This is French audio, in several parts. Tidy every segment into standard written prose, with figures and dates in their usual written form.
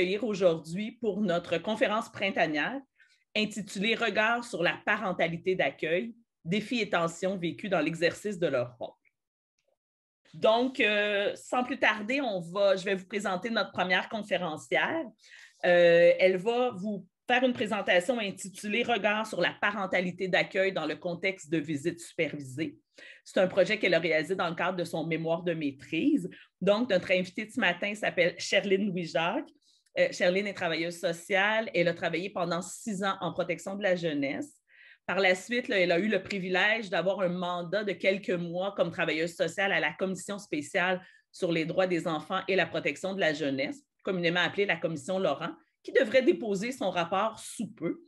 accueillir aujourd'hui pour notre conférence printanière intitulée « Regard sur la parentalité d'accueil, défis et tensions vécus dans l'exercice de leur rôle ». Donc, sans plus tarder, je vais vous présenter notre première conférencière. Elle va vous faire une présentation intitulée « Regard sur la parentalité d'accueil dans le contexte de visites supervisées ». C'est un projet qu'elle a réalisé dans le cadre de son mémoire de maîtrise. Donc, notre invitée de ce matin s'appelle Cherline Louis-Jacques. Cherline est travailleuse sociale. Elle a travaillé pendant 6 ans en protection de la jeunesse. Par la suite, là, elle a eu le privilège d'avoir un mandat de quelques mois comme travailleuse sociale à la Commission spéciale sur les droits des enfants et la protection de la jeunesse, communément appelée la Commission Laurent, qui devrait déposer son rapport sous peu.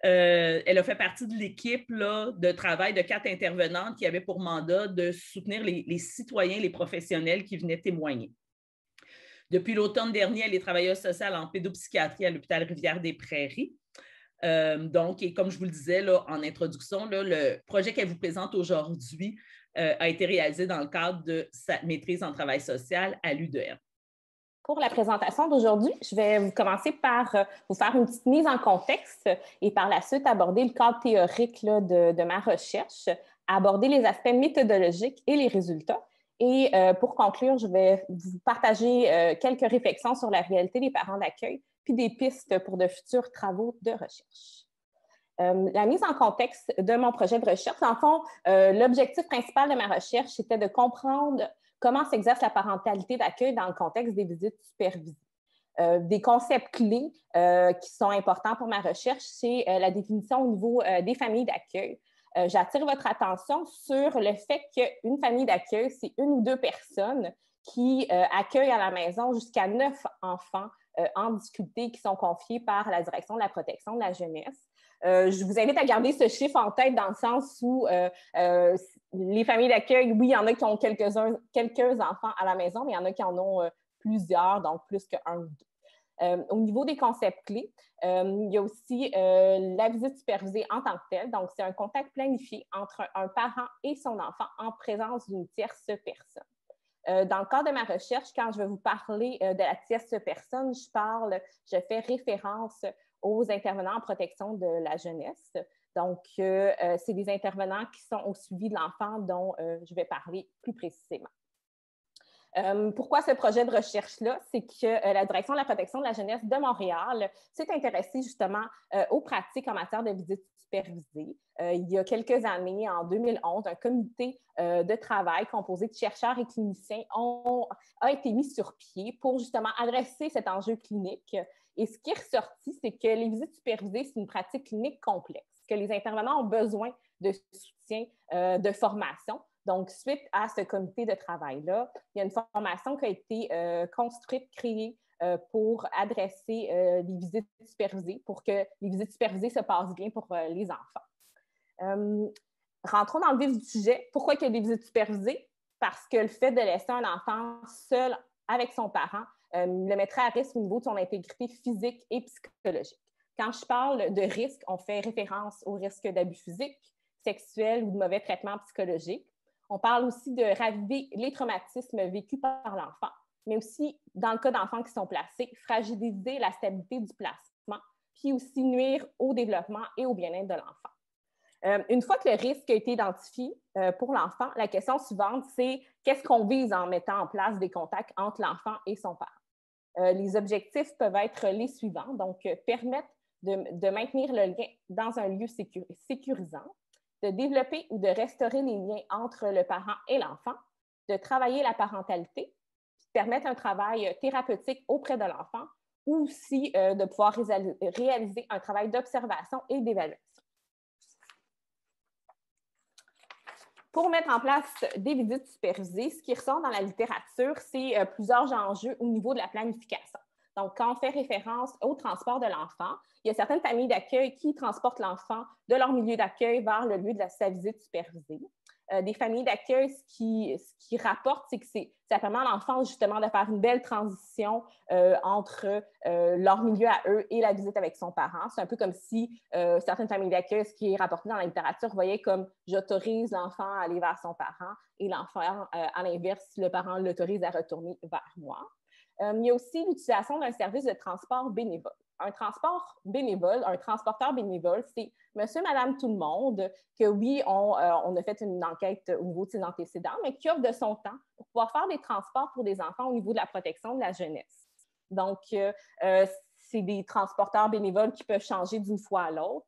Elle a fait partie de l'équipe de travail de 4 intervenantes qui avaient pour mandat de soutenir les citoyens, les professionnels qui venaient témoigner. Depuis l'automne dernier, elle est travailleuse sociale en pédopsychiatrie à l'hôpital Rivière-des-Prairies. Et comme je vous le disais là, en introduction, là, le projet qu'elle vous présente aujourd'hui a été réalisé dans le cadre de sa maîtrise en travail social à l'UDM. Pour la présentation d'aujourd'hui, je vais commencer par vous faire une petite mise en contexte et par la suite aborder le cadre théorique là, de ma recherche, aborder les aspects méthodologiques et les résultats. Et pour conclure, je vais vous partager quelques réflexions sur la réalité des parents d'accueil, puis des pistes pour de futurs travaux de recherche. La mise en contexte de mon projet de recherche, en fond, l'objectif principal de ma recherche était de comprendre comment s'exerce la parentalité d'accueil dans le contexte des visites supervisées. Des concepts clés qui sont importants pour ma recherche, c'est la définition au niveau des familles d'accueil. J'attire votre attention sur le fait qu'une famille d'accueil, c'est 1 ou 2 personnes qui accueillent à la maison jusqu'à 9 enfants en difficulté qui sont confiés par la Direction de la protection de la jeunesse. Je vous invite à garder ce chiffre en tête dans le sens où les familles d'accueil, oui, il y en a qui ont quelques enfants à la maison, mais il y en a qui en ont plusieurs, donc plus qu'un ou 2. Au niveau des concepts clés, il y a aussi la visite supervisée en tant que telle. Donc, c'est un contact planifié entre un parent et son enfant en présence d'une tierce personne. Dans le cadre de ma recherche, quand je vais vous parler de la tierce personne, je fais référence aux intervenants en protection de la jeunesse. Donc, c'est des intervenants qui sont au suivi de l'enfant dont je vais parler plus précisément. Pourquoi ce projet de recherche-là? C'est que la Direction de la protection de la jeunesse de Montréal s'est intéressée justement aux pratiques en matière de visites supervisées. Il y a quelques années, en 2011, un comité de travail composé de chercheurs et cliniciens a été mis sur pied pour justement adresser cet enjeu clinique. Et ce qui est ressorti, c'est que les visites supervisées, c'est une pratique clinique complexe, que les intervenants ont besoin de soutien, de formation. Donc, suite à ce comité de travail-là, il y a une formation qui a été construite, créée pour adresser les visites supervisées, pour que les visites supervisées se passent bien pour les enfants. Rentrons dans le vif du sujet. Pourquoi il y a des visites supervisées? Parce que le fait de laisser un enfant seul avec son parent le mettrait à risque au niveau de son intégrité physique et psychologique. Quand je parle de risque, on fait référence au risque d'abus physiques, sexuels ou de mauvais traitements psychologiques. On parle aussi de raviver les traumatismes vécus par l'enfant, mais aussi, dans le cas d'enfants qui sont placés, fragiliser la stabilité du placement, puis aussi nuire au développement et au bien-être de l'enfant. Une fois que le risque a été identifié pour l'enfant, la question suivante, c'est qu'est-ce qu'on vise en mettant en place des contacts entre l'enfant et son parent? Les objectifs peuvent être les suivants, donc permettre de maintenir le lien dans un lieu sécurisant, de développer ou de restaurer les liens entre le parent et l'enfant, de travailler la parentalité, de permettre un travail thérapeutique auprès de l'enfant, ou aussi de pouvoir réaliser un travail d'observation et d'évaluation. Pour mettre en place des visites supervisées, ce qui ressort dans la littérature, c'est plusieurs enjeux au niveau de la planification. Donc, quand on fait référence au transport de l'enfant, il y a certaines familles d'accueil qui transportent l'enfant de leur milieu d'accueil vers le lieu de sa visite supervisée. Des familles d'accueil, ce qui rapporte, c'est que ça permet à l'enfant justement de faire une belle transition entre leur milieu à eux et la visite avec son parent. C'est un peu comme si certaines familles d'accueil, ce qui est rapporté dans la littérature, voyait comme j'autorise l'enfant à aller vers son parent et l'enfant, à l'inverse, le parent l'autorise à retourner vers moi. Il y a aussi l'utilisation d'un service de transport bénévole. Un transport bénévole, un transporteur bénévole, c'est monsieur, madame, tout le monde, que oui, on a fait une enquête au niveau de ses antécédents, mais qui offre de son temps pour pouvoir faire des transports pour des enfants au niveau de la protection de la jeunesse. Donc, c'est des transporteurs bénévoles qui peuvent changer d'une fois à l'autre.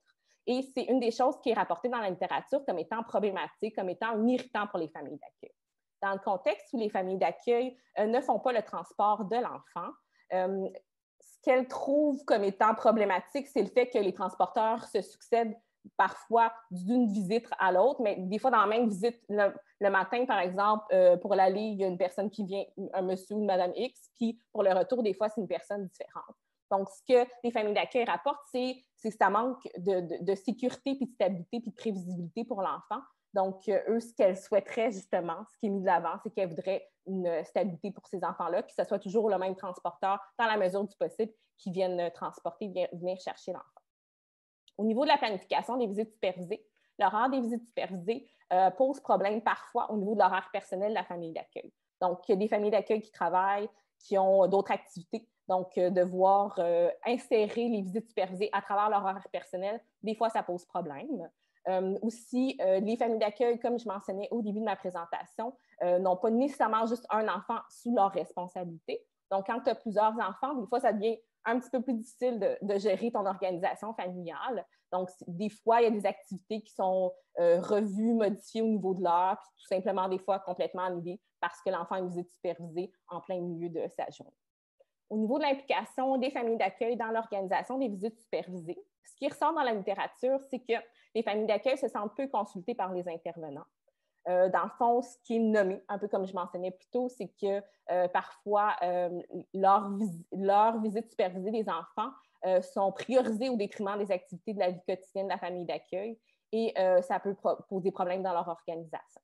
Et c'est une des choses qui est rapportée dans la littérature comme étant problématique, comme étant un irritant pour les familles d'accueil. Dans le contexte où les familles d'accueil ne font pas le transport de l'enfant, ce qu'elles trouvent comme étant problématique, c'est le fait que les transporteurs se succèdent parfois d'une visite à l'autre, mais des fois dans la même visite, le matin, par exemple, pour l'aller, il y a une personne qui vient, un monsieur ou une madame X, puis pour le retour, des fois, c'est une personne différente. Donc, ce que les familles d'accueil rapportent, c'est que ça manque de sécurité, puis de stabilité, puis de prévisibilité pour l'enfant. Donc, eux, ce qu'elles souhaiteraient, justement, ce qui est mis de l'avant, c'est qu'elles voudraient une stabilité pour ces enfants-là, que ce soit toujours le même transporteur, dans la mesure du possible, qui viennent transporter, venir chercher l'enfant. Au niveau de la planification des visites supervisées, l'horaire des visites supervisées pose problème parfois au niveau de l'horaire personnel de la famille d'accueil. Donc, il y a des familles d'accueil qui travaillent, qui ont d'autres activités. Donc, devoir insérer les visites supervisées à travers leur horaire personnel, des fois, ça pose problème. Aussi, les familles d'accueil, comme je mentionnais au début de ma présentation, n'ont pas nécessairement juste un enfant sous leur responsabilité. Donc, quand tu as plusieurs enfants, des fois, ça devient un petit peu plus difficile de gérer ton organisation familiale. Donc, des fois, il y a des activités qui sont revues, modifiées au niveau de l'heure, puis tout simplement, des fois, complètement annulées parce que l'enfant est visite supervisée en plein milieu de sa journée. Au niveau de l'implication des familles d'accueil dans l'organisation des visites supervisées, ce qui ressort dans la littérature, c'est que les familles d'accueil se sentent peu consultées par les intervenants. Dans le fond, ce qui est nommé, un peu comme je mentionnais plus tôt, c'est que parfois, leurs visites supervisées des enfants sont priorisées au détriment des activités de la vie quotidienne de la famille d'accueil et ça peut poser problème dans leur organisation.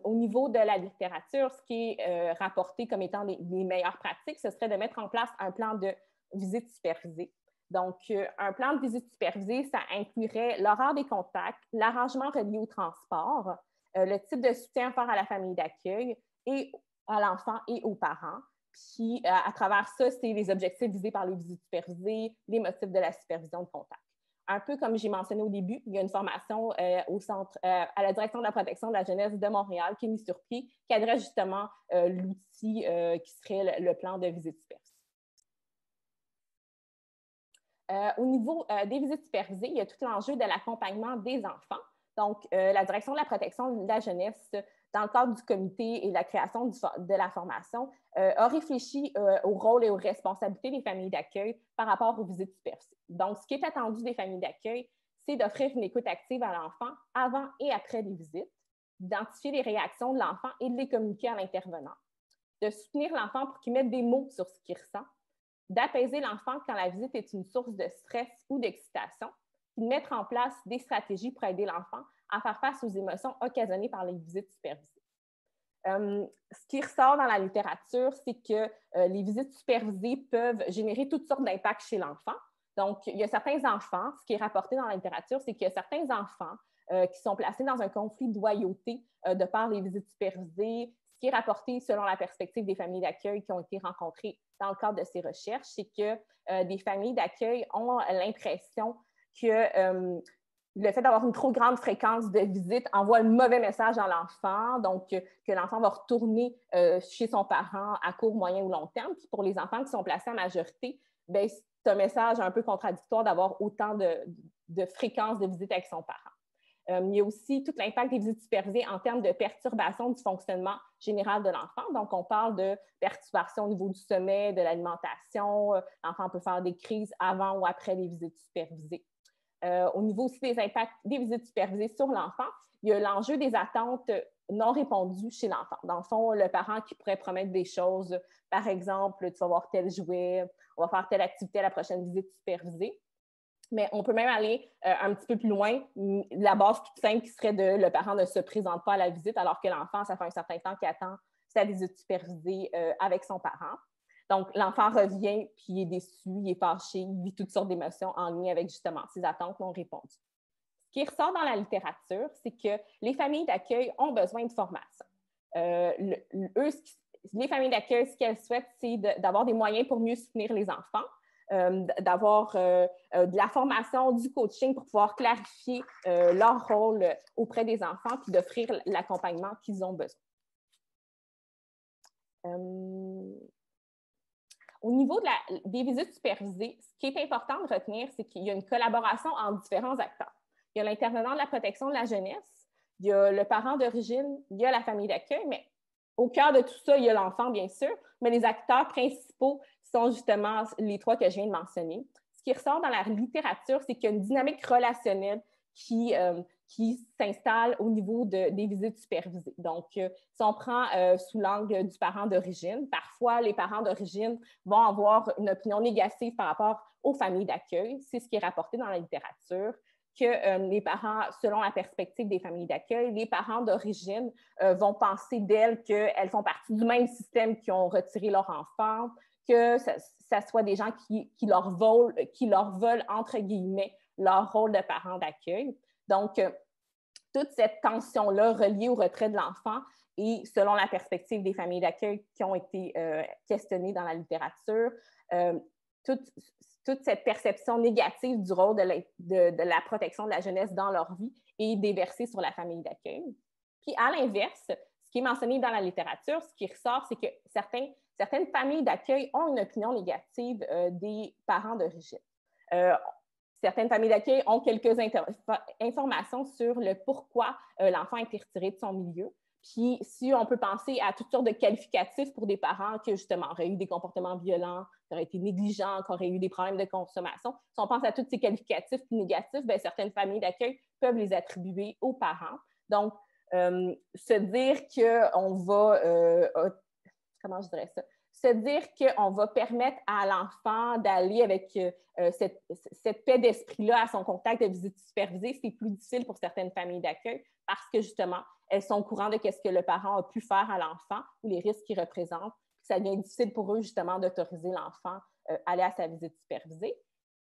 Au niveau de la littérature, ce qui est rapporté comme étant les meilleures pratiques, ce serait de mettre en place un plan de visite supervisée. Donc, un plan de visite supervisée, ça inclurait l'horaire des contacts, l'arrangement relié au transport, le type de soutien offert à la famille d'accueil et à l'enfant et aux parents. Puis, à travers ça, c'est les objectifs visés par les visites supervisées, les motifs de la supervision de contact. Un peu comme j'ai mentionné au début, il y a une formation au centre, à la direction de la protection de la jeunesse de Montréal qui est mise sur pied, qui adresse justement l'outil qui serait le plan de visite supervisée. Au niveau des visites supervisées, il y a tout l'enjeu de l'accompagnement des enfants. Donc, la direction de la protection de la jeunesse, dans le cadre du comité et de la création de la formation, a réfléchi au rôle et aux responsabilités des familles d'accueil par rapport aux visites supervisées. Donc, ce qui est attendu des familles d'accueil, c'est d'offrir une écoute active à l'enfant avant et après les visites, d'identifier les réactions de l'enfant et de les communiquer à l'intervenant, de soutenir l'enfant pour qu'il mette des mots sur ce qu'il ressent, d'apaiser l'enfant quand la visite est une source de stress ou d'excitation, puis de mettre en place des stratégies pour aider l'enfant à faire face aux émotions occasionnées par les visites supervisées. Ce qui ressort dans la littérature, c'est que les visites supervisées peuvent générer toutes sortes d'impacts chez l'enfant. Donc, il y a certains enfants, ce qui est rapporté dans la littérature, c'est qu'il y a certains enfants qui sont placés dans un conflit de loyauté de par les visites supervisées. Ce qui est rapporté selon la perspective des familles d'accueil qui ont été rencontrées dans le cadre de ces recherches, c'est que des familles d'accueil ont l'impression que le fait d'avoir une trop grande fréquence de visite envoie le mauvais message à l'enfant, donc que l'enfant va retourner chez son parent à court, moyen ou long terme. Puis pour les enfants qui sont placés en majorité, bien, c'est un message un peu contradictoire d'avoir autant de fréquence de visite avec son parent. Il y a aussi tout l'impact des visites supervisées en termes de perturbation du fonctionnement général de l'enfant. Donc, on parle de perturbations au niveau du sommeil, de l'alimentation. L'enfant peut faire des crises avant ou après les visites supervisées. Au niveau aussi des impacts des visites supervisées sur l'enfant, il y a l'enjeu des attentes non répondues chez l'enfant. Dans le fond, le parent qui pourrait promettre des choses, par exemple, tu vas voir tel jouet, on va faire telle activité à la prochaine visite supervisée. Mais on peut même aller un petit peu plus loin. La base toute simple qui serait de le parent ne se présente pas à la visite alors que l'enfant, ça fait un certain temps qu'il attend sa visite supervisée avec son parent. Donc, l'enfant revient, puis il est déçu, il est fâché, il vit toutes sortes d'émotions en lien avec justement ses attentes non répondues. Ce qui ressort dans la littérature, c'est que les familles d'accueil ont besoin de formation. les familles d'accueil, ce qu'elles souhaitent, c'est d'avoir des moyens pour mieux soutenir les enfants, d'avoir de la formation, du coaching pour pouvoir clarifier leur rôle auprès des enfants puis d'offrir l'accompagnement qu'ils ont besoin. Au niveau des visites supervisées, ce qui est important de retenir, c'est qu'il y a une collaboration entre différents acteurs. Il y a l'intervenant de la protection de la jeunesse, il y a le parent d'origine, il y a la famille d'accueil, mais au cœur de tout ça, il y a l'enfant, bien sûr, mais les acteurs principaux sont justement les trois que je viens de mentionner. Ce qui ressort dans la littérature, c'est qu'il y a une dynamique relationnelle qui s'installe au niveau des visites supervisées. Donc, si on prend sous l'angle du parent d'origine, parfois les parents d'origine vont avoir une opinion négative par rapport aux familles d'accueil. C'est ce qui est rapporté dans la littérature, que les parents, selon la perspective des familles d'accueil, les parents d'origine vont penser d'elles qu'elles font partie du même système qui ont retiré leur enfant, que ça soit des gens qui leur veulent, entre guillemets, leur rôle de parent d'accueil. Donc, toute cette tension-là reliée au retrait de l'enfant et selon la perspective des familles d'accueil qui ont été questionnées dans la littérature, toute cette perception négative du rôle de la protection de la jeunesse dans leur vie est déversée sur la famille d'accueil. Puis, à l'inverse, ce qui est mentionné dans la littérature, ce qui ressort, c'est que certaines familles d'accueil ont une opinion négative des parents d'origine. Certaines familles d'accueil ont quelques informations sur le pourquoi l'enfant a été retiré de son milieu. Puis, si on peut penser à toutes sortes de qualificatifs pour des parents qui, justement, auraient eu des comportements violents, qui auraient été négligents, qui auraient eu des problèmes de consommation, si on pense à tous ces qualificatifs négatifs, bien, certaines familles d'accueil peuvent les attribuer aux parents. Donc, se dire qu'on va, comment je dirais ça? Se dire qu'on va permettre à l'enfant d'aller avec cette paix d'esprit-là à son contact de visite supervisée, c'est plus difficile pour certaines familles d'accueil parce que, justement, elles sont au courant de ce que le parent a pu faire à l'enfant ou les risques qu'il représente. Ça devient difficile pour eux, justement, d'autoriser l'enfant à aller à sa visite supervisée.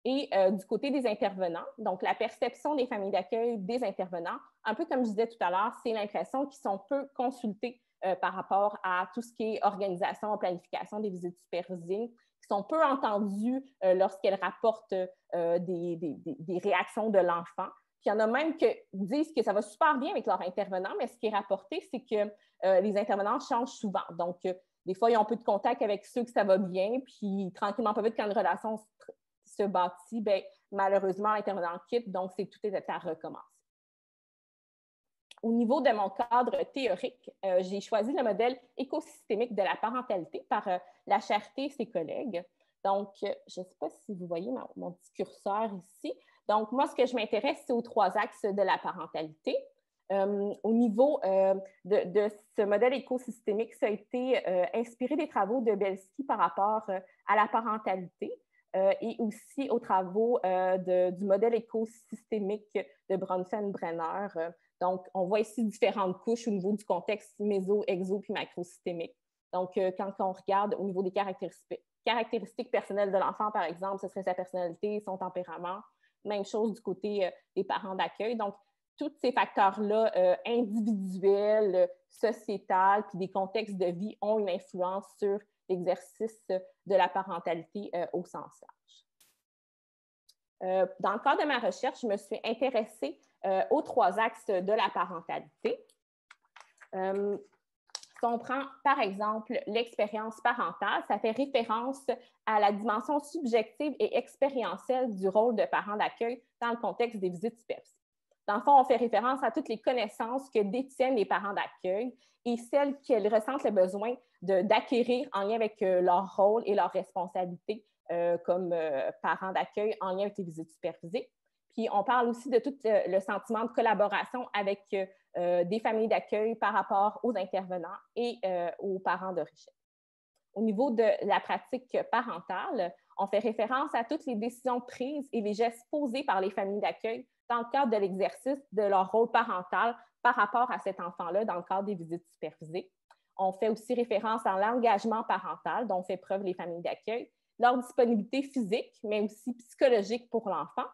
Et du côté des intervenants, donc la perception des familles d'accueil des intervenants, un peu comme je disais tout à l'heure, c'est l'impression qu'ils sont peu consultés par rapport à tout ce qui est organisation, planification des visites supervisées, qui sont peu entendus lorsqu'elles rapportent des réactions de l'enfant. Puis il y en a même qui disent que ça va super bien avec leurs intervenants, mais ce qui est rapporté, c'est que les intervenants changent souvent. Donc, des fois, ils ont peu de contact avec ceux que ça va bien, puis tranquillement, pas vite, quand une relation se bâtit, bien, malheureusement, l'intervenant quitte, donc c'est tout est à recommencer. Au niveau de mon cadre théorique, j'ai choisi le modèle écosystémique de la parentalité par La Charité et ses collègues. Donc, je ne sais pas si vous voyez mon petit curseur ici. Donc, moi, ce que je m'intéresse, c'est aux trois axes de la parentalité. Au niveau de ce modèle écosystémique, ça a été inspiré des travaux de Belsky par rapport à la parentalité et aussi aux travaux du modèle écosystémique de Bronfen-Brenner. Donc, on voit ici différentes couches au niveau du contexte méso, exo puis macrosystémique. Donc, quand on regarde au niveau des caractéristiques personnelles de l'enfant, par exemple, ce serait sa personnalité, son tempérament. Même chose du côté des parents d'accueil. Donc, tous ces facteurs-là, individuels, sociétals, puis des contextes de vie ont une influence sur l'exercice de la parentalité au sens large. Dans le cadre de ma recherche, je me suis intéressée aux trois axes de la parentalité. Si on prend, par exemple, l'expérience parentale, ça fait référence à la dimension subjective et expérientielle du rôle de parent d'accueil dans le contexte des visites supervisées. Dans le fond, on fait référence à toutes les connaissances que détiennent les parents d'accueil et celles qu'elles ressentent le besoin d'acquérir en lien avec leur rôle et leurs responsabilités comme parents d'accueil en lien avec les visites supervisées. Puis, on parle aussi de tout le sentiment de collaboration avec des familles d'accueil par rapport aux intervenants et aux parents d'origine. Au niveau de la pratique parentale, on fait référence à toutes les décisions prises et les gestes posés par les familles d'accueil dans le cadre de l'exercice de leur rôle parental par rapport à cet enfant-là dans le cadre des visites supervisées. On fait aussi référence à l'engagement parental dont fait preuve les familles d'accueil, leur disponibilité physique, mais aussi psychologique pour l'enfant,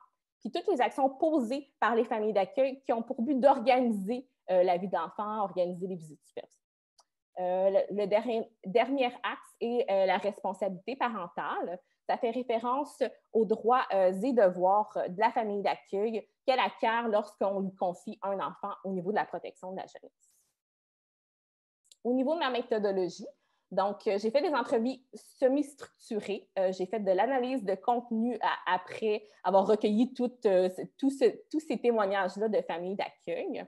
puis toutes les actions posées par les familles d'accueil qui ont pour but d'organiser la vie d'enfant, organiser les visites supervisées. Le dernier axe est la responsabilité parentale. Ça fait référence aux droits et devoirs de la famille d'accueil qu'elle acquiert lorsqu'on lui confie un enfant au niveau de la protection de la jeunesse. Au niveau de ma méthodologie, donc, j'ai fait des entrevues semi-structurées. J'ai fait de l'analyse de contenu après avoir recueilli tous ces témoignages-là de familles d'accueil.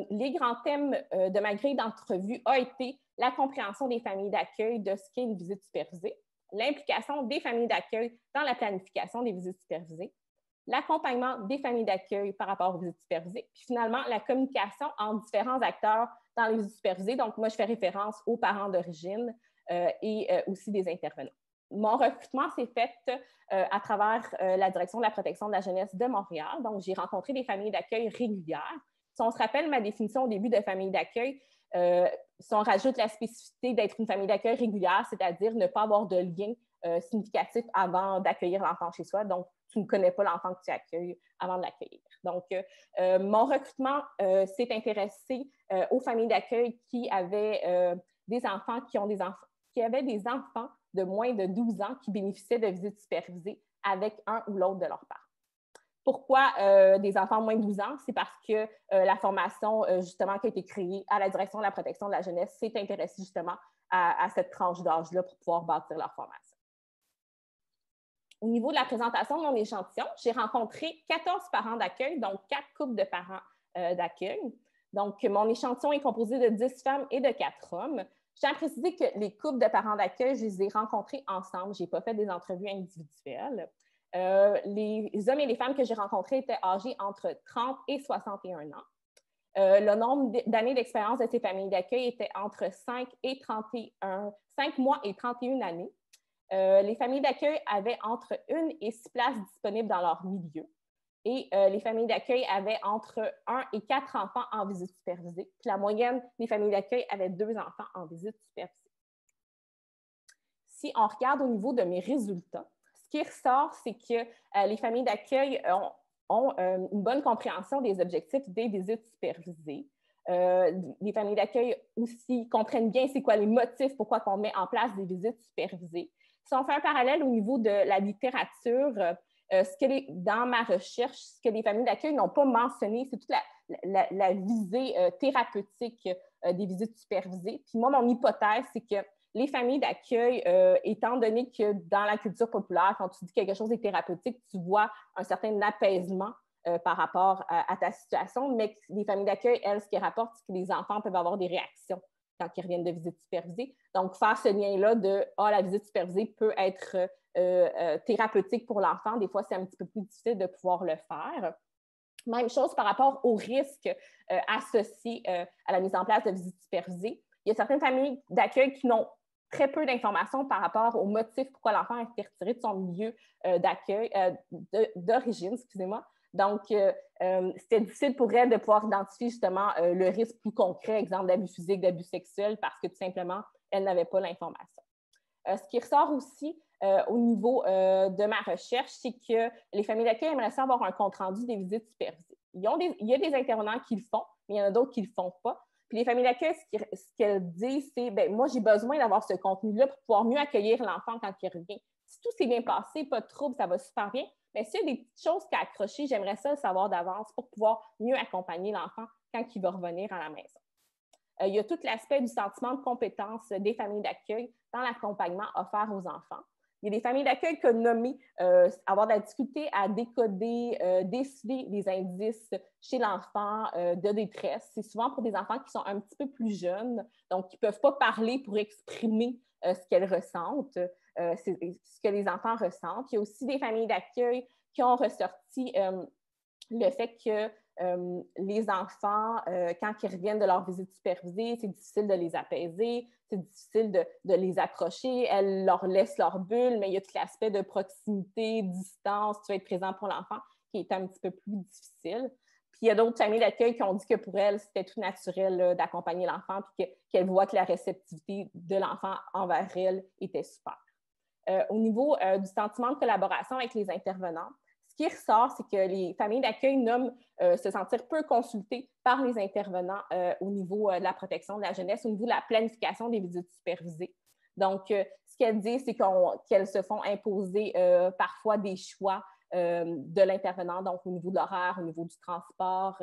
Les grands thèmes de ma grille d'entrevue ont été la compréhension des familles d'accueil de ce qu'est une visite supervisée, l'implication des familles d'accueil dans la planification des visites supervisées, l'accompagnement des familles d'accueil par rapport aux visites supervisées, puis finalement, la communication entre différents acteurs dans les visites supervisées. Donc, moi, je fais référence aux parents d'origine et aussi des intervenants. Mon recrutement s'est fait à travers la Direction de la protection de la jeunesse de Montréal. Donc, j'ai rencontré des familles d'accueil régulières. Si on se rappelle ma définition au début de famille d'accueil, si on rajoute la spécificité d'être une famille d'accueil régulière, c'est-à-dire ne pas avoir de lien significatif avant d'accueillir l'enfant chez soi. Donc, tu ne connais pas l'enfant que tu accueilles avant de l'accueillir. Donc, mon recrutement s'est intéressé aux familles d'accueil qui avaient des enfants qui avaient des enfants de moins de 12 ans qui bénéficiaient de visites supervisées avec un ou l'autre de leurs parents. Pourquoi des enfants moins de 12 ans? C'est parce que la formation, justement, qui a été créée à la Direction de la protection de la jeunesse s'est intéressée justement à cette tranche d'âge-là pour pouvoir bâtir leur formation. Au niveau de la présentation de mon échantillon, j'ai rencontré 14 parents d'accueil, donc 4 couples de parents d'accueil. Donc, mon échantillon est composé de 10 femmes et de 4 hommes. Je tiens à préciser que les couples de parents d'accueil, je les ai rencontrés ensemble. Je n'ai pas fait des entrevues individuelles. Les hommes et les femmes que j'ai rencontrés étaient âgés entre 30 et 61 ans. Le nombre d'années d'expérience de ces familles d'accueil était entre 5 mois et 31 années. Les familles d'accueil avaient entre 1 et 6 places disponibles dans leur milieu. Et les familles d'accueil avaient entre 1 et 4 enfants en visite supervisée. Puis la moyenne des familles d'accueil avait 2 enfants en visite supervisée. Si on regarde au niveau de mes résultats, ce qui ressort, c'est que les familles d'accueil ont une bonne compréhension des objectifs des visites supervisées. Les familles d'accueil aussi comprennent bien c'est quoi les motifs, pourquoi on met en place des visites supervisées. Si on fait un parallèle au niveau de la littérature, dans ma recherche, ce que les familles d'accueil n'ont pas mentionné, c'est toute la visée thérapeutique des visites supervisées. Puis moi, mon hypothèse, c'est que les familles d'accueil, étant donné que dans la culture populaire, quand tu dis quelque chose est thérapeutique, tu vois un certain apaisement par rapport à ta situation, mais les familles d'accueil, elles, ce qu'elles rapportent, c'est que les enfants peuvent avoir des réactions quand ils reviennent de visite supervisée. Donc, faire ce lien-là de « Ah, la visite supervisée peut être thérapeutique pour l'enfant », des fois, c'est un petit peu plus difficile de pouvoir le faire. Même chose par rapport aux risques associés à la mise en place de visites supervisées. Il y a certaines familles d'accueil qui n'ont très peu d'informations par rapport au motif pourquoi l'enfant a été retiré de son milieu d'accueil, d'origine, excusez-moi. Donc, c'était difficile pour elle de pouvoir identifier justement le risque plus concret, exemple d'abus physique, d'abus sexuel, parce que tout simplement, elle n'avait pas l'information. Ce qui ressort aussi au niveau de ma recherche, c'est que les familles d'accueil aimeraient ça avoir un compte-rendu des visites supervisées. Il y a des intervenants qui le font, mais il y en a d'autres qui ne le font pas. Puis les familles d'accueil, ce qu'elles disent, c'est « moi, j'ai besoin d'avoir ce contenu-là pour pouvoir mieux accueillir l'enfant quand il revient. Si tout s'est bien passé, pas de trouble, ça va super bien. Mais s'il y a des petites choses qu'à accrocher, j'aimerais ça le savoir d'avance pour pouvoir mieux accompagner l'enfant quand il va revenir à la maison. » Il y a tout l'aspect du sentiment de compétence des familles d'accueil dans l'accompagnement offert aux enfants. Il y a des familles d'accueil qui ont nommé avoir de la difficulté à décoder, déceler les indices chez l'enfant de détresse. C'est souvent pour des enfants qui sont un petit peu plus jeunes, donc qui ne peuvent pas parler pour exprimer ce qu'elles ressentent, ce que les enfants ressentent. Il y a aussi des familles d'accueil qui ont ressorti le fait que les enfants, quand ils reviennent de leur visite supervisée, c'est difficile de les apaiser, c'est difficile de les approcher, elles leur laissent leur bulle, mais il y a tout l'aspect de proximité, distance, tu vas être présent pour l'enfant, qui est un petit peu plus difficile. Puis il y a d'autres familles d'accueil qui ont dit que pour elles, c'était tout naturel d'accompagner l'enfant, puis qu'elles voient que la réceptivité de l'enfant envers elles était super. Au niveau du sentiment de collaboration avec les intervenants, ce Ce qui ressort, c'est que les familles d'accueil nomment se sentir peu consultées par les intervenants au niveau de la protection de la jeunesse, au niveau de la planification des visites supervisées. Donc, ce qu'elles disent, c'est qu'elles se font imposer parfois des choix de l'intervenant, donc au niveau de l'horaire, au niveau du transport.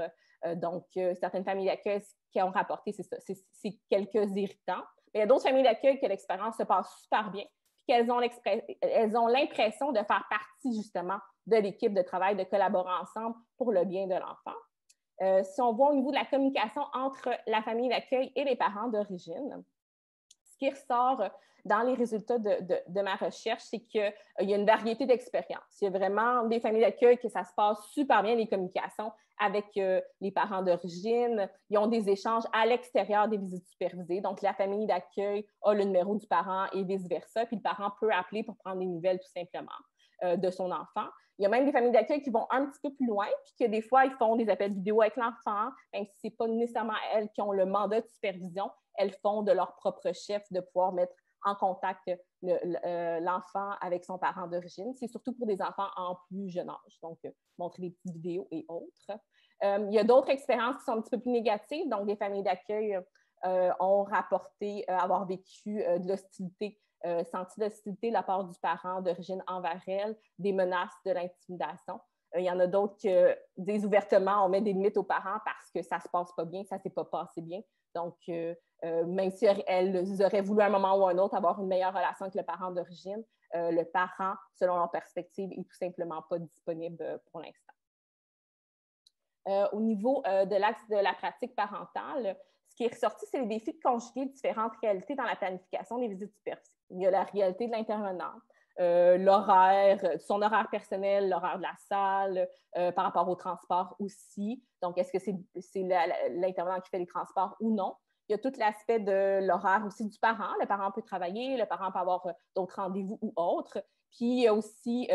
Donc, certaines familles d'accueil qui ont rapporté, c'est quelques irritants. Mais il y a d'autres familles d'accueil que l'expérience se passe super bien, puis qu'elles ont l'impression de faire partie justement de l'équipe de travail, de collaborer ensemble pour le bien de l'enfant. Si on voit au niveau de la communication entre la famille d'accueil et les parents d'origine, ce qui ressort dans les résultats de ma recherche, c'est qu'il y a une variété d'expériences. Il y a vraiment des familles d'accueil que ça se passe super bien, les communications avec les parents d'origine. Ils ont des échanges à l'extérieur des visites supervisées. Donc, la famille d'accueil a le numéro du parent et vice-versa, puis le parent peut appeler pour prendre des nouvelles tout simplement de son enfant. Il y a même des familles d'accueil qui vont un petit peu plus loin, puis que des fois, ils font des appels vidéo avec l'enfant, même si ce n'est pas nécessairement elles qui ont le mandat de supervision, elles font de leur propre chef de pouvoir mettre en contact l'enfant avec son parent d'origine. C'est surtout pour des enfants en plus jeune âge, donc montrer des petites vidéos et autres. Il y a d'autres expériences qui sont un petit peu plus négatives, donc des familles d'accueil ont rapporté avoir vécu de l'hostilité, senti d'hostilité de la part du parent d'origine envers elles, des menaces, de l'intimidation. Il y en a d'autres qui disent ouvertement on met des limites aux parents parce que ça ne se passe pas bien, ça ne s'est pas passé bien. Donc, même si elles auraient voulu à un moment ou à un autre avoir une meilleure relation avec le parent d'origine, le parent, selon leur perspective, n'est tout simplement pas disponible pour l'instant. Au niveau de l'axe de la pratique parentale, ce qui est ressorti, c'est les défis de conjuguer différentes réalités dans la planification des visites supervisées. Il y a la réalité de l'intervenant, l'horaire, son horaire personnel, l'horaire de la salle, par rapport au transport aussi. Donc, est-ce que c'est l'intervenant qui fait les transports ou non? Il y a tout l'aspect de l'horaire aussi du parent. Le parent peut travailler, le parent peut avoir d'autres rendez-vous ou autres. Puis, il y a aussi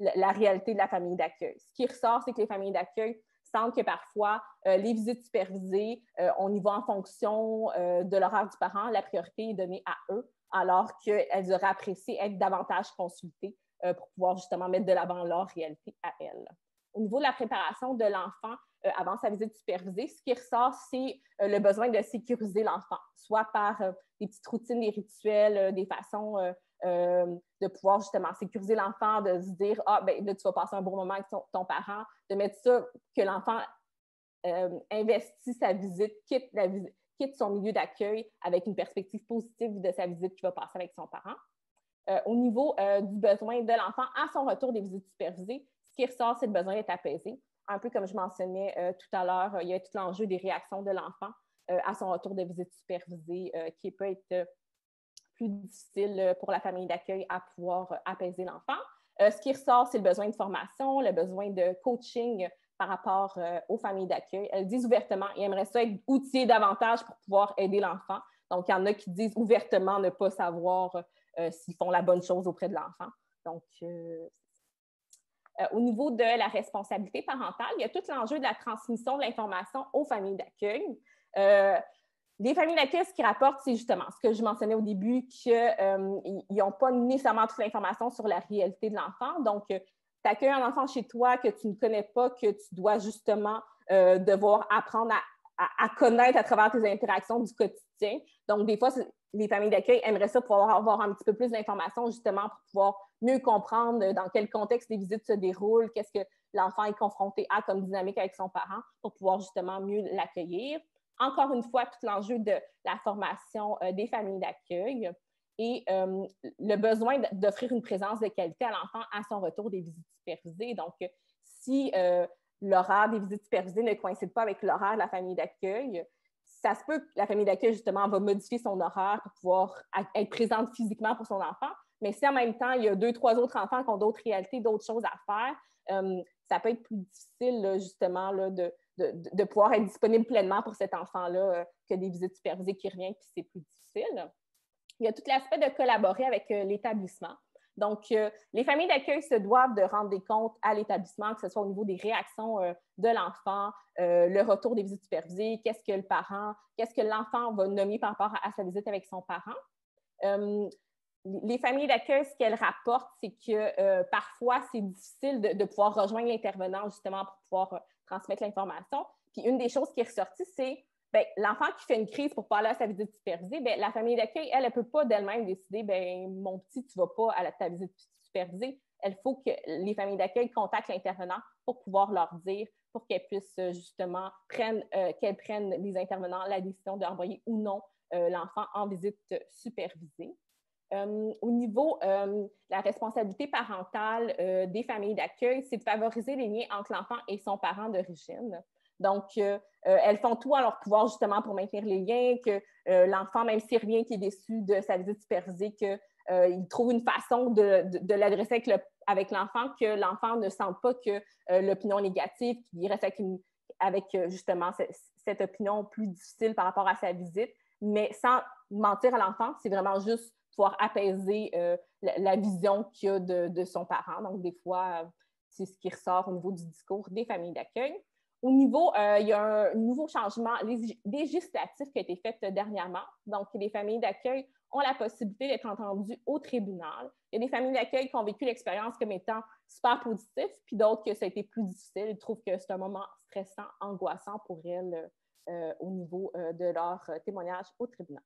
la réalité de la famille d'accueil. Ce qui ressort, c'est que les familles d'accueil sentent que parfois, les visites supervisées, on y va en fonction de l'horaire du parent. La priorité est donnée à eux, alors qu'elles auraient apprécié être davantage consultées pour pouvoir justement mettre de l'avant leur réalité à elles. Au niveau de la préparation de l'enfant avant sa visite supervisée, ce qui ressort, c'est le besoin de sécuriser l'enfant, soit par des petites routines, des rituels, des façons de pouvoir justement sécuriser l'enfant, de se dire « Ah, ben là, tu vas passer un bon moment avec ton parent », de mettre ça, que l'enfant investit sa visite, quitte son milieu d'accueil avec une perspective positive de sa visite qu'il va passer avec son parent. Au niveau du besoin de l'enfant à son retour des visites supervisées, ce qui ressort, c'est le besoin d'être apaisé. Un peu comme je mentionnais tout à l'heure, il y a tout l'enjeu des réactions de l'enfant à son retour de visite supervisée qui peut être plus difficile pour la famille d'accueil à pouvoir apaiser l'enfant. Ce qui ressort, c'est le besoin de formation, le besoin de coaching par rapport aux familles d'accueil. Elles disent ouvertement, ils aimeraient ça être outillés davantage pour pouvoir aider l'enfant. Donc, il y en a qui disent ouvertement ne pas savoir s'ils font la bonne chose auprès de l'enfant. Donc, au niveau de la responsabilité parentale, il y a tout l'enjeu de la transmission de l'information aux familles d'accueil. Les familles d'accueil, ce qu'ils rapportent, c'est justement ce que je mentionnais au début, qu'ils n'ont pas nécessairement toute l'information sur la réalité de l'enfant. Donc, tu accueilles un enfant chez toi que tu ne connais pas, que tu dois justement devoir apprendre à connaître à travers tes interactions du quotidien. Donc, des fois, les familles d'accueil aimeraient ça pour avoir un petit peu plus d'informations justement pour pouvoir mieux comprendre dans quel contexte les visites se déroulent, qu'est-ce que l'enfant est confronté à comme dynamique avec son parent pour pouvoir justement mieux l'accueillir. Encore une fois, tout l'enjeu de la formation des familles d'accueil et le besoin d'offrir une présence de qualité à l'enfant à son retour des visites supervisées. Donc, si l'horaire des visites supervisées ne coïncide pas avec l'horaire de la famille d'accueil, ça se peut que la famille d'accueil, justement, va modifier son horaire pour pouvoir être présente physiquement pour son enfant. Mais si en même temps, il y a 2, 3 autres enfants qui ont d'autres réalités, d'autres choses à faire, ça peut être plus difficile, là, justement, là, de pouvoir être disponible pleinement pour cet enfant-là que des visites supervisées qui reviennent, puis c'est plus difficile. Il y a tout l'aspect de collaborer avec l'établissement. Donc, les familles d'accueil se doivent de rendre des comptes à l'établissement, que ce soit au niveau des réactions de l'enfant, le retour des visites supervisées, qu'est-ce que l'enfant va nommer par rapport à sa visite avec son parent. les familles d'accueil, ce qu'elles rapportent, c'est que parfois, c'est difficile de pouvoir rejoindre l'intervenant justement pour pouvoir transmettre l'information. Puis une des choses qui est ressortie, c'est bien, l'enfant qui fait une crise pour ne pas aller à sa visite supervisée, bien, la famille d'accueil, elle ne peut pas d'elle-même décider, bien, mon petit, tu ne vas pas à ta visite supervisée. Il faut que les familles d'accueil contactent l'intervenant pour pouvoir leur dire, pour qu'elles puissent justement qu'elles prennent, les intervenants, la décision d'envoyer ou non l'enfant en visite supervisée. Au niveau de la responsabilité parentale des familles d'accueil, c'est de favoriser les liens entre l'enfant et son parent d'origine. Donc, elles font tout en leur pouvoir justement pour maintenir les liens, que l'enfant, même s'il revient qui est déçu de sa visite supervisée, qu'il trouve une façon de l'adresser avec l'enfant, que l'enfant ne sente pas que l'opinion négative, qu'il reste avec justement cette opinion plus difficile par rapport à sa visite, mais sans mentir à l'enfant, c'est vraiment juste pouvoir apaiser la vision qu'il a de son parent. Donc, des fois, c'est ce qui ressort au niveau du discours des familles d'accueil. Au niveau, il y a un nouveau changement législatif qui a été fait dernièrement. Donc, les familles d'accueil ont la possibilité d'être entendues au tribunal. Il y a des familles d'accueil qui ont vécu l'expérience comme étant super positif, puis d'autres que ça a été plus difficile. Ils trouvent que c'est un moment stressant, angoissant pour elles au niveau de leur témoignage au tribunal.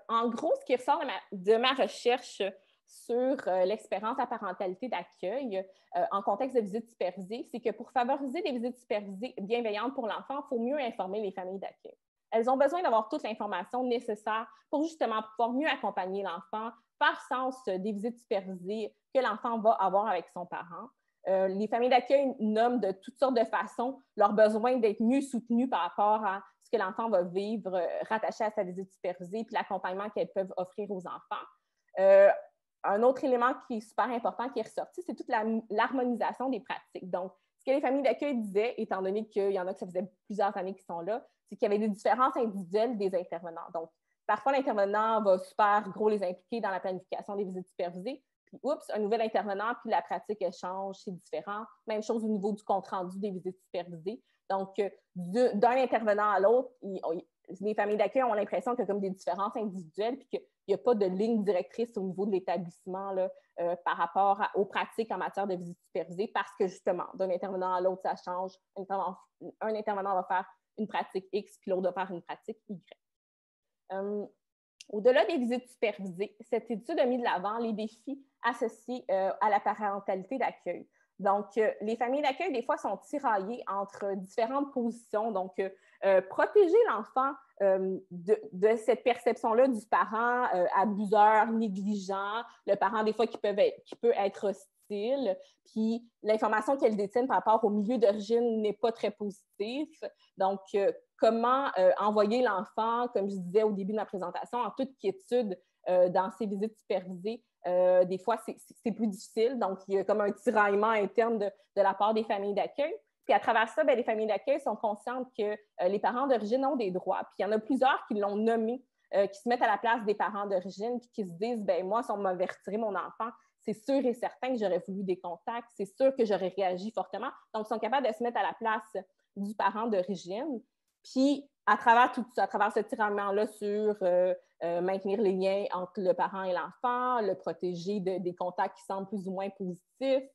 En gros, ce qui ressort de ma recherche sur l'expérience à parentalité d'accueil en contexte de visite supervisée, c'est que pour favoriser des visites supervisées bienveillantes pour l'enfant, il faut mieux informer les familles d'accueil. Elles ont besoin d'avoir toute l'information nécessaire pour justement pouvoir mieux accompagner l'enfant, faire sens des visites supervisées que l'enfant va avoir avec son parent. Les familles d'accueil nomment de toutes sortes de façons leur besoin d'être mieux soutenues par rapport à ce que l'enfant va vivre rattaché à sa visite supervisée puis l'accompagnement qu'elles peuvent offrir aux enfants. Un autre élément qui est super important qui est ressorti, c'est toute l'harmonisation des pratiques. Donc, ce que les familles d'accueil disaient, étant donné qu'il y en a que ça faisait plusieurs années qu'ils sont là, c'est qu'il y avait des différences individuelles des intervenants. Donc, parfois, l'intervenant va super gros les impliquer dans la planification des visites supervisées. Puis, oups, un nouvel intervenant, puis la pratique change, c'est différent. Même chose au niveau du compte-rendu des visites supervisées. Donc, d'un intervenant à l'autre, les familles d'accueil ont l'impression qu'il y a comme des différences individuelles, puis qu'il n'y a pas de ligne directrice au niveau de l'établissement par rapport aux pratiques en matière de visite supervisée, parce que justement, d'un intervenant à l'autre, ça change. Un intervenant va faire une pratique X, puis l'autre va faire une pratique Y. Au-delà des visites supervisées, cette étude a mis de l'avant les défis associés à la parentalité d'accueil. Donc, les familles d'accueil, des fois, sont tiraillées entre différentes positions. Donc, protéger l'enfant de cette perception-là du parent abuseur, négligent, le parent, des fois, qui peut être hostile, puis l'information qu'elle détient par rapport au milieu d'origine n'est pas très positive. Donc, comment envoyer l'enfant, comme je disais au début de ma présentation, en toute quiétude dans ces visites supervisées. Des fois, c'est plus difficile. Donc, il y a comme un tiraillement interne de la part des familles d'accueil. Puis à travers ça, bien, les familles d'accueil sont conscientes que les parents d'origine ont des droits. Puis il y en a plusieurs qui l'ont nommé, qui se mettent à la place des parents d'origine, puis qui se disent, bien, moi, si on m'avait retiré mon enfant, c'est sûr et certain que j'aurais voulu des contacts, c'est sûr que j'aurais réagi fortement. Donc, ils sont capables de se mettre à la place du parent d'origine. Puis, à travers tout ça, à travers ce tiraillement-là sur maintenir les liens entre le parent et l'enfant, le protéger des contacts qui semblent plus ou moins positifs,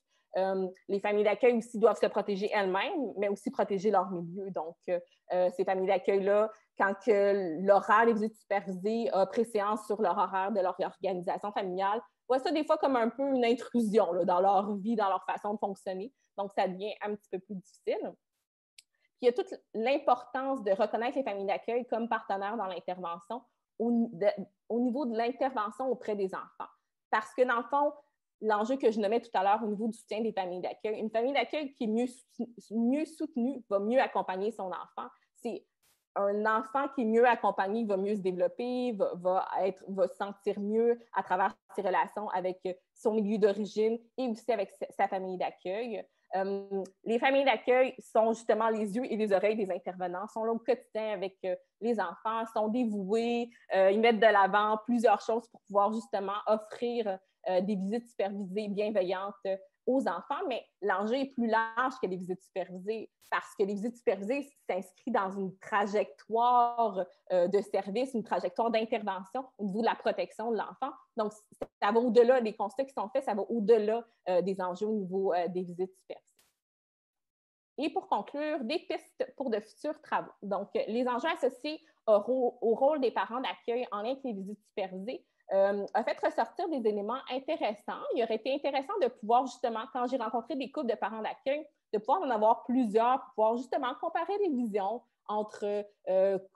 les familles d'accueil aussi doivent se protéger elles-mêmes, mais aussi protéger leur milieu. Donc, ces familles d'accueil-là, quand l'horaire des visites supervisées a préséance sur leur horaire de leur organisation familiale, voient ça des fois comme un peu une intrusion là, dans leur vie, dans leur façon de fonctionner. Donc, ça devient un petit peu plus difficile. Puis, il y a toute l'importance de reconnaître les familles d'accueil comme partenaires dans l'intervention au niveau de l'intervention auprès des enfants. Parce que, dans le fond, l'enjeu que je nommais tout à l'heure au niveau du soutien des familles d'accueil, une famille d'accueil qui est mieux soutenue va mieux accompagner son enfant. C'est un enfant qui est mieux accompagné va mieux se développer, va se sentir mieux à travers ses relations avec son milieu d'origine et aussi avec sa famille d'accueil. Les familles d'accueil sont justement les yeux et les oreilles des intervenants, sont là au quotidien avec les enfants, sont dévoués, ils mettent de l'avant plusieurs choses pour pouvoir justement offrir des visites supervisées bienveillantes aux enfants, mais l'enjeu est plus large que les visites supervisées parce que les visites supervisées s'inscrivent dans une trajectoire de service, une trajectoire d'intervention au niveau de la protection de l'enfant. Donc, ça va au-delà des constats qui sont faits, ça va au-delà des enjeux au niveau des visites supervisées. Et pour conclure, des pistes pour de futurs travaux. Donc, les enjeux associés au rôle des parents d'accueil en lien avec les visites supervisées a fait ressortir des éléments intéressants. Il aurait été intéressant de pouvoir justement, quand j'ai rencontré des couples de parents d'accueil, de pouvoir en avoir plusieurs, pour pouvoir justement comparer les visions entre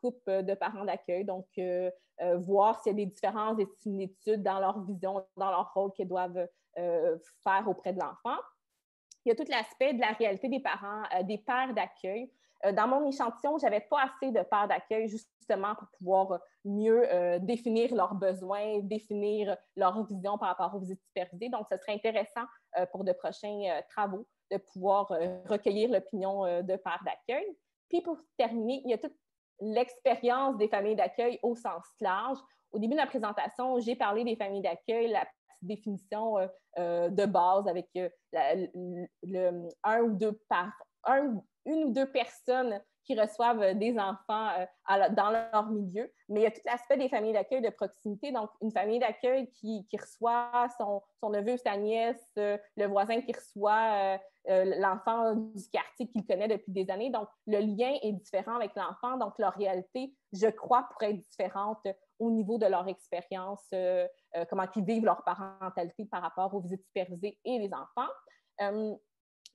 couples de parents d'accueil, donc voir s'il y a des différences, des similitudes dans leur vision, dans leur rôle qu'ils doivent faire auprès de l'enfant. Il y a tout l'aspect de la réalité des parents, des pères d'accueil. Dans mon échantillon, je n'avais pas assez de pères d'accueil justement pour pouvoir mieux définir leurs besoins, définir leur vision par rapport aux visites supervisées. Donc, ce serait intéressant pour de prochains travaux de pouvoir recueillir l'opinion de pères d'accueil. Puis, pour terminer, il y a toute l'expérience des familles d'accueil au sens large. Au début de la présentation, j'ai parlé des familles d'accueil, la définition de base avec une ou deux personnes qui reçoivent des enfants dans leur milieu. Mais il y a tout l'aspect des familles d'accueil de proximité. Donc, une famille d'accueil qui reçoit son neveu, sa nièce, le voisin qui reçoit l'enfant du quartier qu'il connaît depuis des années. Donc, le lien est différent avec l'enfant. Donc, leur réalité, je crois, pourrait être différente au niveau de leur expérience, comment ils vivent leur parentalité par rapport aux visites supervisées et les enfants.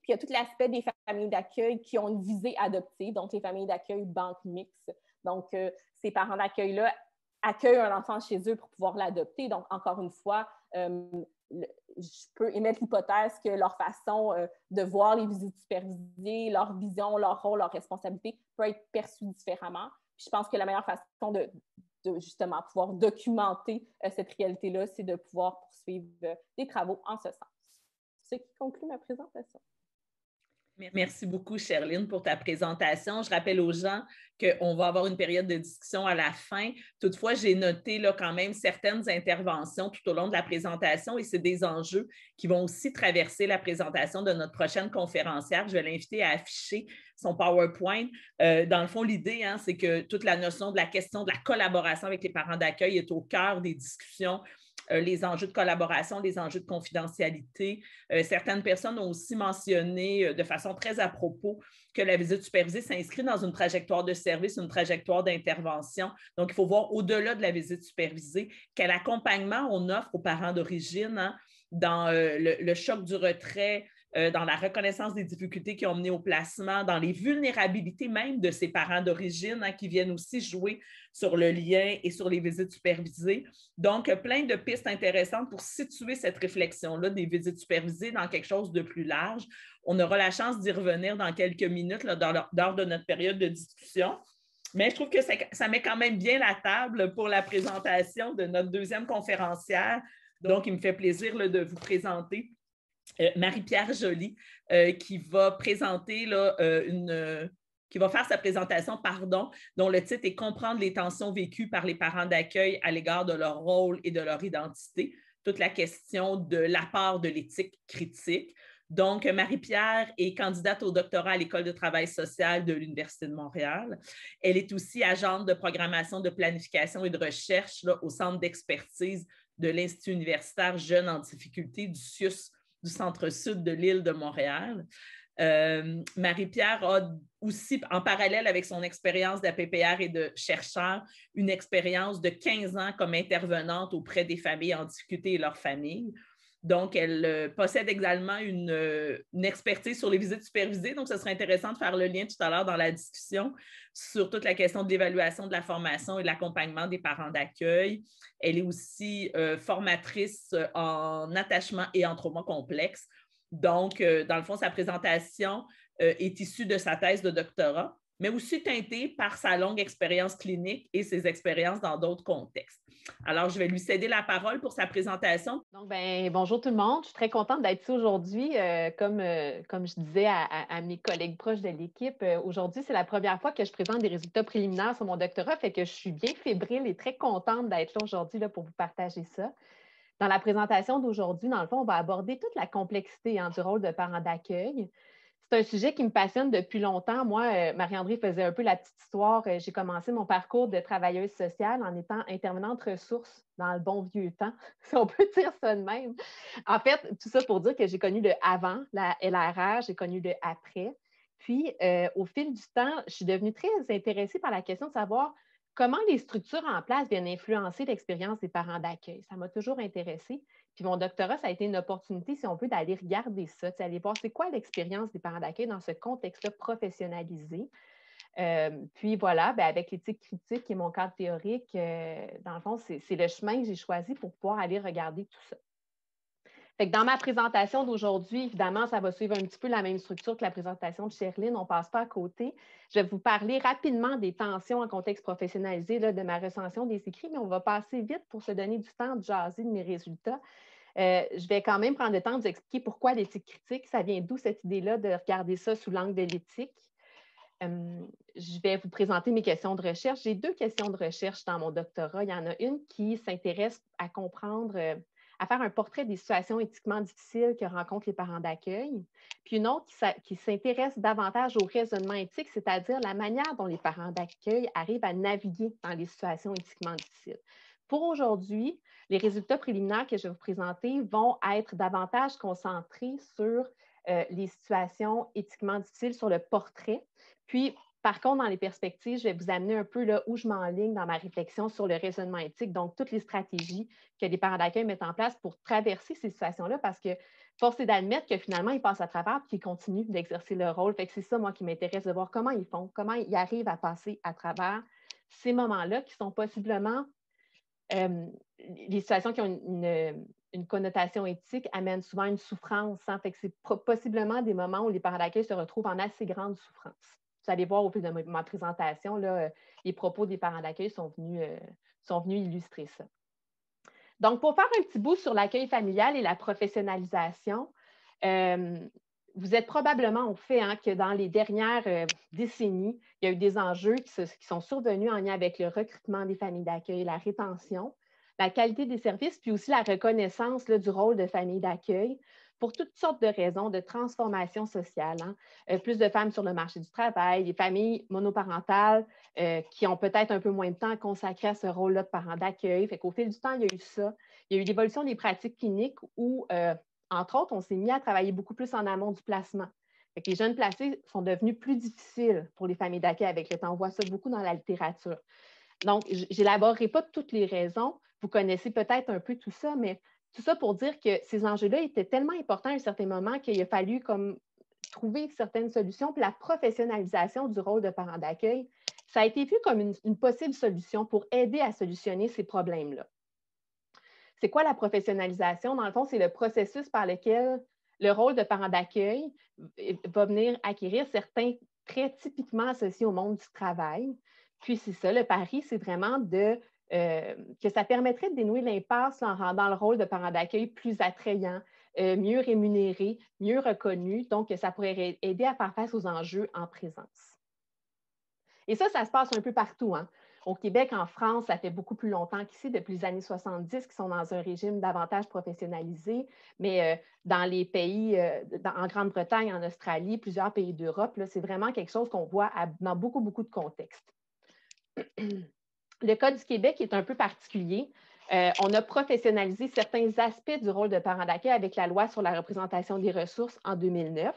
Puis il y a tout l'aspect des familles d'accueil qui ont une visée adoptive, donc les familles d'accueil banque mixte. Donc, ces parents d'accueil-là accueillent un enfant chez eux pour pouvoir l'adopter. Donc, encore une fois, je peux émettre l'hypothèse que leur façon de voir les visites supervisées, leur vision, leur rôle, leur responsabilité peut être perçue différemment. Puis je pense que la meilleure façon de justement pouvoir documenter cette réalité-là, c'est de pouvoir poursuivre des travaux en ce sens. Ce qui conclut ma présentation. Merci beaucoup, Cherline, pour ta présentation. Je rappelle aux gens qu'on va avoir une période de discussion à la fin. Toutefois, j'ai noté là, quand même certaines interventions tout au long de la présentation et c'est des enjeux qui vont aussi traverser la présentation de notre prochaine conférencière. Je vais l'inviter à afficher son PowerPoint. Dans le fond, l'idée, c'est que toute la notion de la question de la collaboration avec les parents d'accueil est au cœur des discussions. Les enjeux de collaboration, les enjeux de confidentialité. Certaines personnes ont aussi mentionné de façon très à propos que la visite supervisée s'inscrit dans une trajectoire de service, une trajectoire d'intervention. Donc, il faut voir au-delà de la visite supervisée quel accompagnement on offre aux parents d'origine dans le choc du retrait, dans la reconnaissance des difficultés qui ont mené au placement, dans les vulnérabilités même de ces parents d'origine qui viennent aussi jouer sur le lien et sur les visites supervisées. Donc, plein de pistes intéressantes pour situer cette réflexion-là des visites supervisées dans quelque chose de plus large. On aura la chance d'y revenir dans quelques minutes lors de notre période de discussion. Mais je trouve que ça met quand même bien la table pour la présentation de notre deuxième conférencière. Donc, il me fait plaisir de vous présenter Marie-Pierre Joly, qui va présenter qui va faire sa présentation, dont le titre est « Comprendre les tensions vécues par les parents d'accueil à l'égard de leur rôle et de leur identité », toute la question de l'apport de l'éthique critique. Donc, Marie-Pierre est candidate au doctorat à l'École de travail social de l'Université de Montréal. Elle est aussi agente de programmation, de planification et de recherche au Centre d'expertise de l'Institut universitaire Jeunes en difficulté du CIUS du centre-sud de l'île de Montréal. Marie-Pierre a aussi, en parallèle avec son expérience d'APPR et de chercheur, une expérience de 15 ans comme intervenante auprès des familles en difficulté et leurs familles. Donc, elle possède également une expertise sur les visites supervisées. Donc, ce serait intéressant de faire le lien tout à l'heure dans la discussion sur toute la question de l'évaluation de la formation et de l'accompagnement des parents d'accueil. Elle est aussi formatrice en attachement et en trauma complexe. Donc, dans le fond, sa présentation est issue de sa thèse de doctorat, mais aussi teintée par sa longue expérience clinique et ses expériences dans d'autres contextes. Alors, je vais lui céder la parole pour sa présentation. Donc, bonjour tout le monde. Je suis très contente d'être ici aujourd'hui. Comme je disais à mes collègues proches de l'équipe, aujourd'hui, c'est la première fois que je présente des résultats préliminaires sur mon doctorat, fait que je suis bien fébrile et très contente d'être là aujourd'hui pour vous partager ça. Dans la présentation d'aujourd'hui, dans le fond, on va aborder toute la complexité du rôle de parent d'accueil. C'est un sujet qui me passionne depuis longtemps. Moi, Marie-André faisait un peu la petite histoire. J'ai commencé mon parcours de travailleuse sociale en étant intervenante ressources dans le bon vieux temps, si on peut dire ça de même. En fait, tout ça pour dire que j'ai connu le avant, la LRR, j'ai connu le après. Puis, au fil du temps, je suis devenue très intéressée par la question de savoir comment les structures en place viennent influencer l'expérience des parents d'accueil. Ça m'a toujours intéressée. Puis mon doctorat, ça a été une opportunité, si on veut, d'aller regarder ça, d'aller voir c'est quoi l'expérience des parents d'accueil dans ce contexte-là professionnalisé. Puis voilà, bien, avec l'éthique critique et mon cadre théorique, dans le fond, c'est le chemin que j'ai choisi pour pouvoir aller regarder tout ça. Fait que dans ma présentation d'aujourd'hui, évidemment, ça va suivre un petit peu la même structure que la présentation de Cherline. On ne passe pas à côté. Je vais vous parler rapidement des tensions en contexte professionnalisé là, de ma recension des écrits, mais on va passer vite pour se donner du temps de jaser de mes résultats. Je vais quand même prendre le temps de vous expliquer pourquoi l'éthique critique. Ça vient d'où cette idée-là de regarder ça sous l'angle de l'éthique. Je vais vous présenter mes questions de recherche. J'ai 2 questions de recherche dans mon doctorat. Il y en a une qui s'intéresse à comprendre, à faire un portrait des situations éthiquement difficiles que rencontrent les parents d'accueil, puis une autre qui s'intéresse davantage au raisonnement éthique, c'est-à-dire la manière dont les parents d'accueil arrivent à naviguer dans les situations éthiquement difficiles. Pour aujourd'hui, les résultats préliminaires que je vais vous présenter vont être davantage concentrés sur les situations éthiquement difficiles, sur le portrait. Puis, par contre, dans les perspectives, je vais vous amener un peu là où je m'enligne dans ma réflexion sur le raisonnement éthique, donc toutes les stratégies que les parents d'accueil mettent en place pour traverser ces situations-là, parce que force est d'admettre que finalement, ils passent à travers et qu'ils continuent d'exercer leur rôle. Fait que c'est ça, moi, qui m'intéresse de voir comment ils font, comment ils arrivent à passer à travers ces moments-là qui sont possiblement les situations qui ont une connotation éthique amènent souvent une souffrance. Hein? Fait que c'est possiblement des moments où les parents d'accueil se retrouvent en assez grande souffrance. Vous allez voir au fil de ma présentation, là, les propos des parents d'accueil sont venus illustrer ça. Donc, pour faire un petit bout sur l'accueil familial et la professionnalisation, vous êtes probablement au fait que dans les dernières décennies, il y a eu des enjeux qui sont survenus en lien avec le recrutement des familles d'accueil, la rétention, la qualité des services, puis aussi la reconnaissance là, du rôle de famille d'accueil pour toutes sortes de raisons de transformation sociale. Plus de femmes sur le marché du travail, des familles monoparentales qui ont peut-être un peu moins de temps consacré à ce rôle-là de parents d'accueil. Fait qu'au fil du temps, il y a eu ça. Il y a eu l'évolution des pratiques cliniques où entre autres, on s'est mis à travailler beaucoup plus en amont du placement. Fait que les jeunes placés sont devenus plus difficiles pour les familles d'accueil avec le temps. On voit ça beaucoup dans la littérature. Donc, je n'élaborerai pas toutes les raisons. Vous connaissez peut-être un peu tout ça, mais tout ça pour dire que ces enjeux-là étaient tellement importants à un certain moment qu'il a fallu comme trouver certaines solutions. Puis la professionnalisation du rôle de parent d'accueil, ça a été vu comme une possible solution pour aider à solutionner ces problèmes-là. C'est quoi la professionnalisation? Dans le fond, c'est le processus par lequel le rôle de parent d'accueil va venir acquérir certains traits typiquement associés au monde du travail. Puis c'est ça, le pari, c'est vraiment que ça permettrait de dénouer l'impasse en rendant le rôle de parent d'accueil plus attrayant, mieux rémunéré, mieux reconnu. Donc, ça pourrait aider à faire face aux enjeux en présence. Et ça se passe un peu partout. Hein? Au Québec, en France, ça fait beaucoup plus longtemps qu'ici, depuis les années 70, qui sont dans un régime davantage professionnalisé. Mais dans les pays, en Grande-Bretagne, en Australie, plusieurs pays d'Europe, c'est vraiment quelque chose qu'on voit dans beaucoup, beaucoup de contextes. Le cas du Québec est un peu particulier. On a professionnalisé certains aspects du rôle de parent d'accueil avec la loi sur la représentation des ressources en 2009.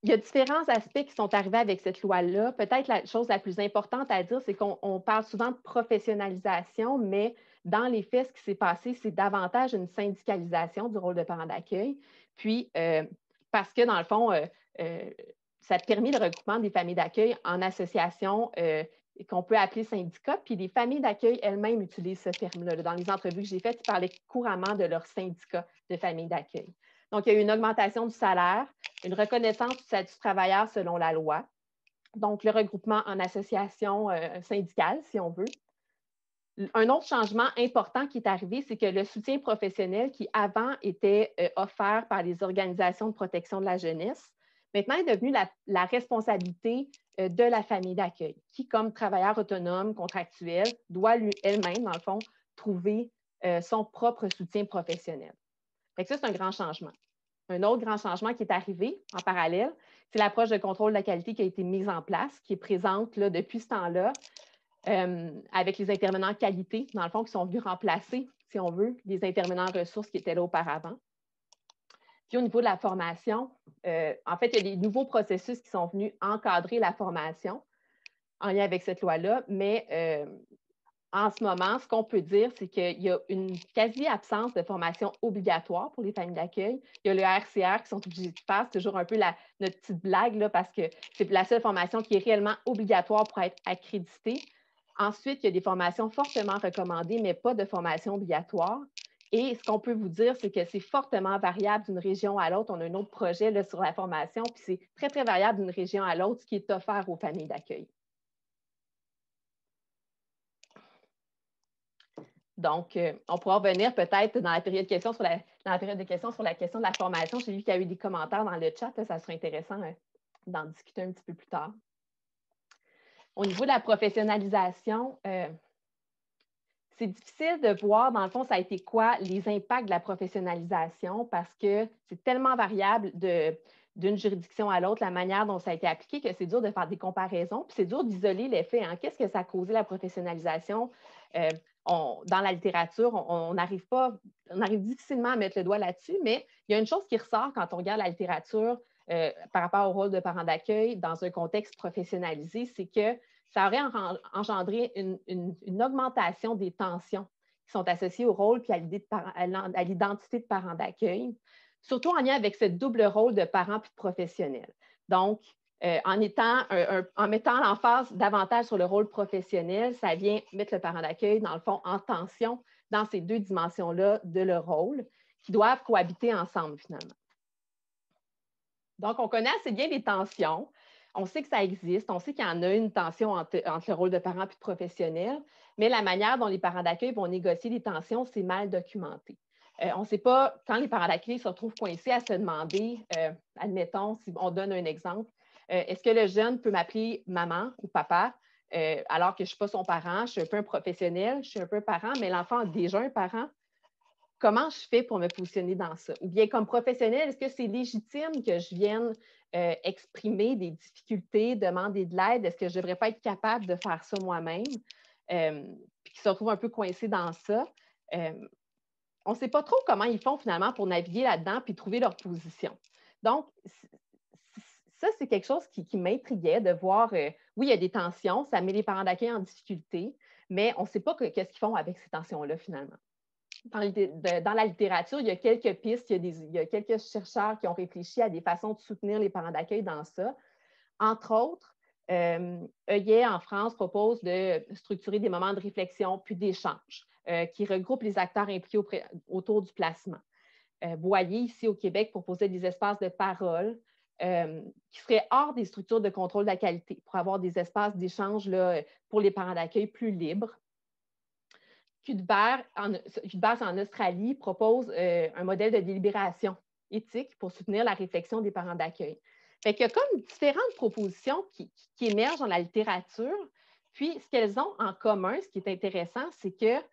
Il y a différents aspects qui sont arrivés avec cette loi-là. Peut-être la chose la plus importante à dire, c'est qu'on parle souvent de professionnalisation, mais dans les faits, ce qui s'est passé, c'est davantage une syndicalisation du rôle de parent d'accueil. Puis, parce que dans le fond, ça a permis le regroupement des familles d'accueil en associations qu'on peut appeler syndicats. Puis les familles d'accueil elles-mêmes utilisent ce terme-là. Dans les entrevues que j'ai faites, ils parlaient couramment de leur syndicat de familles d'accueil. Donc, il y a eu une augmentation du salaire, une reconnaissance du statut travailleur selon la loi, donc le regroupement en association syndicale, si on veut. Un autre changement important qui est arrivé, c'est que le soutien professionnel qui avant était offert par les organisations de protection de la jeunesse, maintenant est devenu la responsabilité de la famille d'accueil, qui, comme travailleur autonome, contractuel, doit elle-même, dans le fond, trouver son propre soutien professionnel. Fait que ça, c'est un grand changement. Un autre grand changement qui est arrivé en parallèle, c'est l'approche de contrôle de la qualité qui a été mise en place, qui est présente là, depuis ce temps-là, avec les intervenants qualité, dans le fond, qui sont venus remplacer, si on veut, les intervenants ressources qui étaient là auparavant. Puis au niveau de la formation, en fait, il y a des nouveaux processus qui sont venus encadrer la formation en lien avec cette loi-là, mais en ce moment, ce qu'on peut dire, c'est qu'il y a une quasi-absence de formation obligatoire pour les familles d'accueil. Il y a le RCR qui sont obligés de faire, c'est toujours un peu notre petite blague, là, parce que c'est la seule formation qui est réellement obligatoire pour être accréditée. Ensuite, il y a des formations fortement recommandées, mais pas de formation obligatoire. Et ce qu'on peut vous dire, c'est que c'est fortement variable d'une région à l'autre. On a un autre projet là, sur la formation, puis c'est très, très variable d'une région à l'autre, ce qui est offert aux familles d'accueil. Donc, on pourra revenir peut-être dans la période de questions sur la question de la formation. J'ai vu qu'il y a eu des commentaires dans le chat. Là, ça serait intéressant d'en discuter un petit peu plus tard. Au niveau de la professionnalisation, c'est difficile de voir, dans le fond, ça a été quoi les impacts de la professionnalisation parce que c'est tellement variable d'une juridiction à l'autre, la manière dont ça a été appliqué, que c'est dur de faire des comparaisons. Puis c'est dur d'isoler les faits. Hein. Qu'est-ce que ça a causé la professionnalisation? Dans la littérature, on arrive difficilement à mettre le doigt là-dessus, mais il y a une chose qui ressort quand on regarde la littérature par rapport au rôle de parent d'accueil dans un contexte professionnalisé, c'est que ça aurait engendré une augmentation des tensions qui sont associées au rôle et à l'identité de parent d'accueil, surtout en lien avec ce double rôle de parent puis de professionnel. Donc, en mettant l'emphase davantage sur le rôle professionnel, ça vient mettre le parent d'accueil, dans le fond, en tension dans ces deux dimensions-là de leur rôle qui doivent cohabiter ensemble, finalement. Donc, on connaît assez bien les tensions. On sait que ça existe. On sait qu'il y en a une tension entre le rôle de parent et de professionnel, mais la manière dont les parents d'accueil vont négocier les tensions, c'est mal documenté. On ne sait pas, quand les parents d'accueil se retrouvent coincés à se demander, admettons, si on donne un exemple, est-ce que le jeune peut m'appeler maman ou papa alors que je ne suis pas son parent, je suis un peu un professionnel, je suis un peu un parent, mais l'enfant a déjà un parent? Comment je fais pour me positionner dans ça? Ou bien comme professionnel, est-ce que c'est légitime que je vienne exprimer des difficultés, demander de l'aide? Est-ce que je ne devrais pas être capable de faire ça moi-même? Puis qu'ils se retrouvent un peu coincés dans ça. On ne sait pas trop comment ils font finalement pour naviguer là-dedans puis trouver leur position. Donc, ça, c'est quelque chose qui m'intriguait de voir, oui, il y a des tensions, ça met les parents d'accueil en difficulté, mais on ne sait pas qu'est-ce qu'ils font avec ces tensions-là finalement. Dans la littérature, il y a quelques pistes, il y a quelques chercheurs qui ont réfléchi à des façons de soutenir les parents d'accueil dans ça. Entre autres, Heuillet en France propose de structurer des moments de réflexion puis d'échange qui regroupent les acteurs impliqués autour du placement. Boyer, ici au Québec, proposait des espaces de parole qui seraient hors des structures de contrôle de la qualité pour avoir des espaces d'échange pour les parents d'accueil plus libres. Cuthbert, en Australie, propose un modèle de délibération éthique pour soutenir la réflexion des parents d'accueil. Fait qu'il y a comme différentes propositions qui émergent dans la littérature. Puis, ce qu'elles ont en commun, ce qui est intéressant, c'est qu'elles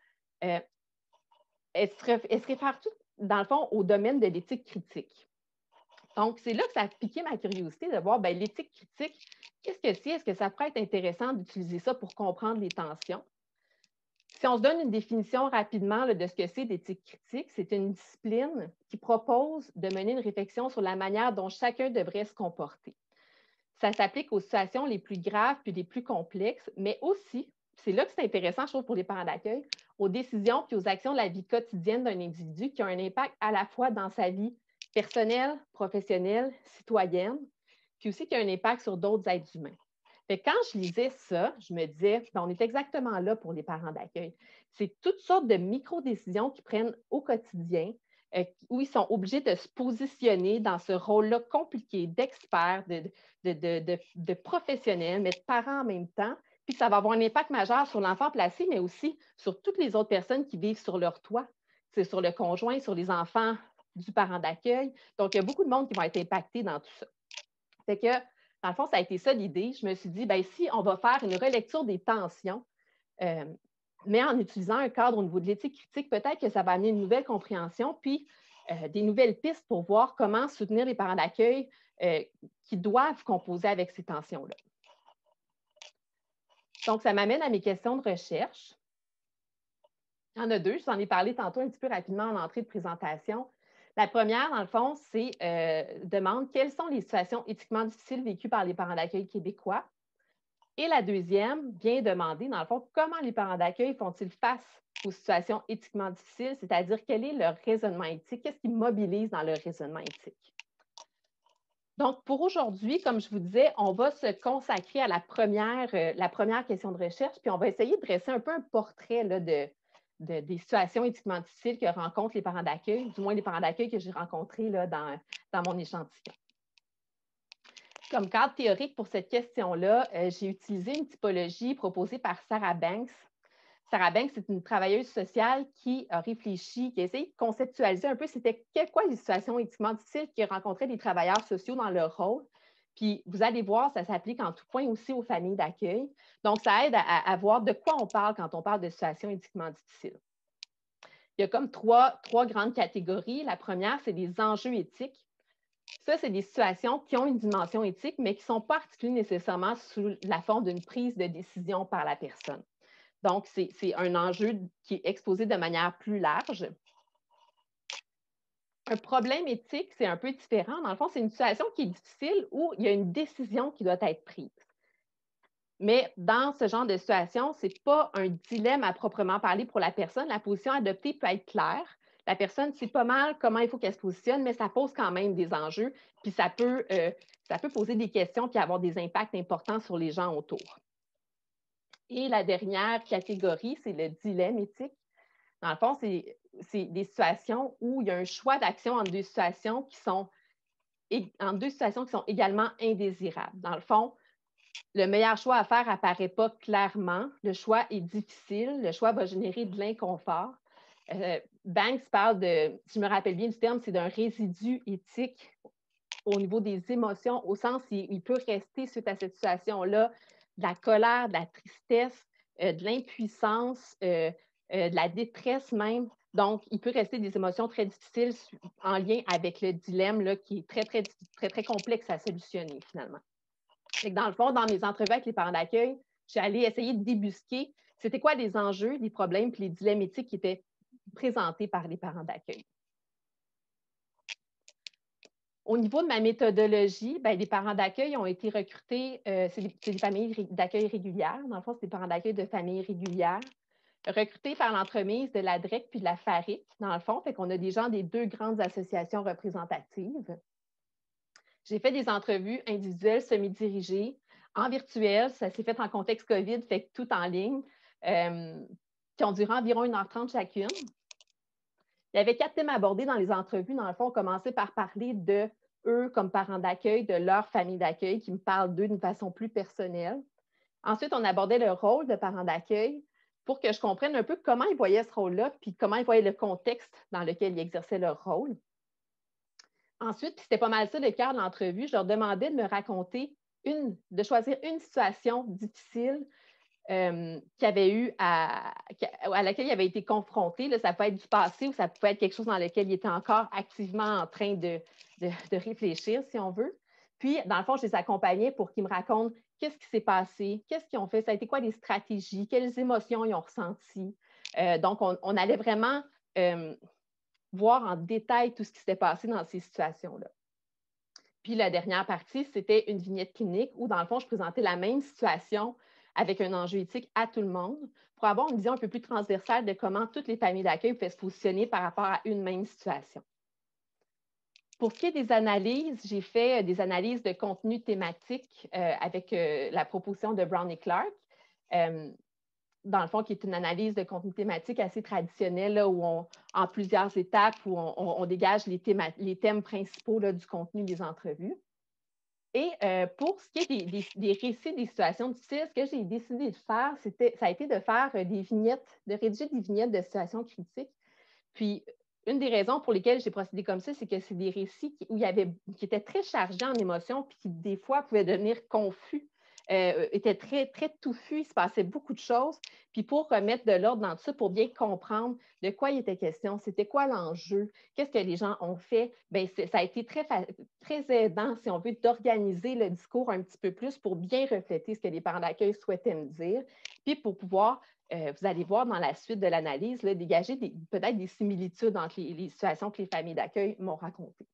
se réfèrent toutes, dans le fond, au domaine de l'éthique critique. Donc, c'est là que ça a piqué ma curiosité de voir l'éthique critique, qu'est-ce que c'est? Est-ce que ça pourrait être intéressant d'utiliser ça pour comprendre les tensions? Si on se donne une définition rapidement de ce que c'est l'éthique critique, c'est une discipline qui propose de mener une réflexion sur la manière dont chacun devrait se comporter. Ça s'applique aux situations les plus graves puis les plus complexes, mais aussi, c'est là que c'est intéressant, je trouve, pour les parents d'accueil, aux décisions puis aux actions de la vie quotidienne d'un individu qui ont un impact à la fois dans sa vie personnelle, professionnelle, citoyenne, puis aussi qui a un impact sur d'autres êtres humains. Fait que quand je lisais ça, je me disais, on est exactement là pour les parents d'accueil. C'est toutes sortes de micro-décisions qu'ils prennent au quotidien, où ils sont obligés de se positionner dans ce rôle-là compliqué d'expert, de professionnel, mais de parents en même temps. Puis ça va avoir un impact majeur sur l'enfant placé, mais aussi sur toutes les autres personnes qui vivent sur leur toit. C'est sur le conjoint, sur les enfants du parent d'accueil. Donc, il y a beaucoup de monde qui vont être impactés dans tout ça. Fait que, dans le fond, ça a été ça l'idée. Je me suis dit, si on va faire une relecture des tensions, Mais en utilisant un cadre au niveau de l'éthique critique, peut-être que ça va amener une nouvelle compréhension, puis des nouvelles pistes pour voir comment soutenir les parents d'accueil qui doivent composer avec ces tensions-là. Donc, ça m'amène à mes questions de recherche. Il y en a deux, je vous en ai parlé tantôt un petit peu rapidement en entrée de présentation. La première, dans le fond, c'est demande quelles sont les situations éthiquement difficiles vécues par les parents d'accueil québécois. Et la deuxième vient demander, dans le fond, comment les parents d'accueil font-ils face aux situations éthiquement difficiles, c'est-à-dire quel est leur raisonnement éthique, qu'est-ce qu'ils mobilisent dans leur raisonnement éthique. Donc, pour aujourd'hui, comme je vous disais, on va se consacrer à la première question de recherche, puis on va essayer de dresser un peu un portrait là, des situations éthiquement difficiles que rencontrent les parents d'accueil, du moins les parents d'accueil que j'ai rencontrés là, dans mon échantillon. Comme cadre théorique pour cette question-là, j'ai utilisé une typologie proposée par Sarah Banks. Sarah Banks, c'est une travailleuse sociale qui a réfléchi, qui a essayé de conceptualiser un peu c'était quoi les situations éthiquement difficiles qui rencontraient les travailleurs sociaux dans leur rôle. Puis vous allez voir, ça s'applique en tout point aussi aux familles d'accueil. Donc, ça aide à voir de quoi on parle quand on parle de situations éthiquement difficiles. Il y a comme trois grandes catégories. La première, c'est des enjeux éthiques. Ça, c'est des situations qui ont une dimension éthique, mais qui ne sont pas articulées nécessairement sous la forme d'une prise de décision par la personne. Donc, c'est un enjeu qui est exposé de manière plus large. Un problème éthique, c'est un peu différent. Dans le fond, c'est une situation qui est difficile où il y a une décision qui doit être prise. Mais dans ce genre de situation, ce n'est pas un dilemme à proprement parler pour la personne. La position adoptée peut être claire. La personne sait pas mal comment il faut qu'elle se positionne, mais ça pose quand même des enjeux, puis ça peut poser des questions puis avoir des impacts importants sur les gens autour. Et la dernière catégorie, c'est le dilemme éthique. Dans le fond, c'est des situations où il y a un choix d'action en deux situations qui sont également indésirables. Dans le fond, le meilleur choix à faire n'apparaît pas clairement. Le choix est difficile. Le choix va générer de l'inconfort. Banks parle si je me rappelle bien du terme, c'est d'un résidu éthique au niveau des émotions, au sens où il peut rester suite à cette situation-là de la colère, de la tristesse, de l'impuissance, de la détresse même. Donc, il peut rester des émotions très difficiles en lien avec le dilemme là, qui est très, très, très, très complexe à solutionner finalement. Et dans le fond, dans mes entrevues avec les parents d'accueil, j'ai allé essayer de débusquer c'était quoi les enjeux, les problèmes puis les dilemmes éthiques qui étaient présentés par les parents d'accueil. Au niveau de ma méthodologie, les parents d'accueil ont été recrutés, c'est des familles d'accueil régulières. Dans le fond, c'est des parents d'accueil de familles régulières, recrutés par l'entremise de la DREC puis de la FARIC, dans le fond. Fait qu'on a des gens des deux grandes associations représentatives. J'ai fait des entrevues individuelles, semi-dirigées, en virtuel. Ça s'est fait en contexte COVID, fait tout en ligne, qui ont duré environ 1h30 chacune. Il y avait 4 thèmes abordés dans les entrevues. Dans le fond, on commençait par parler de eux comme parents d'accueil, de leur famille d'accueil, qui me parlent d'eux d'une façon plus personnelle. Ensuite, on abordait le rôle de parents d'accueil pour que je comprenne un peu comment ils voyaient ce rôle-là, puis comment ils voyaient le contexte dans lequel ils exerçaient leur rôle. Ensuite, c'était pas mal ça le cœur de l'entrevue, je leur demandais de me raconter de choisir une situation difficile à laquelle il avait été confronté. Là, ça peut être du passé ou ça peut être quelque chose dans lequel il était encore activement en train de réfléchir, si on veut. Puis, dans le fond, je les accompagnais pour qu'ils me racontent qu'est-ce qui s'est passé, qu'est-ce qu'ils ont fait, ça a été quoi les stratégies, quelles émotions ils ont ressenties. Donc, on allait vraiment voir en détail tout ce qui s'était passé dans ces situations-là. Puis la dernière partie, c'était une vignette clinique où, dans le fond, je présentais la même situation avec un enjeu éthique à tout le monde pour avoir une vision un peu plus transversale de comment toutes les familles d'accueil pouvaient se positionner par rapport à une même situation. Pour ce qui est des analyses, j'ai fait des analyses de contenu thématique avec la proposition de Brown et Clark. Dans le fond, qui est une analyse de contenu thématique assez traditionnelle, là, où en plusieurs étapes, où on dégage les thèmes principaux là, du contenu des entrevues. Et pour ce qui est des récits des situations difficiles, ce que j'ai décidé de faire, ça a été de faire des vignettes, de rédiger des vignettes de situations critiques. Puis, une des raisons pour lesquelles j'ai procédé comme ça, c'est que c'est des récits qui étaient très chargés en émotions, puis qui, des fois, pouvaient devenir confus était très, très touffu, il se passait beaucoup de choses. Puis pour remettre de l'ordre dans tout ça, pour bien comprendre de quoi il était question, c'était quoi l'enjeu, qu'est-ce que les gens ont fait, bien, ça a été très, très aidant, si on veut, d'organiser le discours un petit peu plus pour bien refléter ce que les parents d'accueil souhaitaient me dire, puis pour pouvoir, vous allez voir dans la suite de l'analyse, dégager peut-être des similitudes entre les situations que les familles d'accueil m'ont racontées.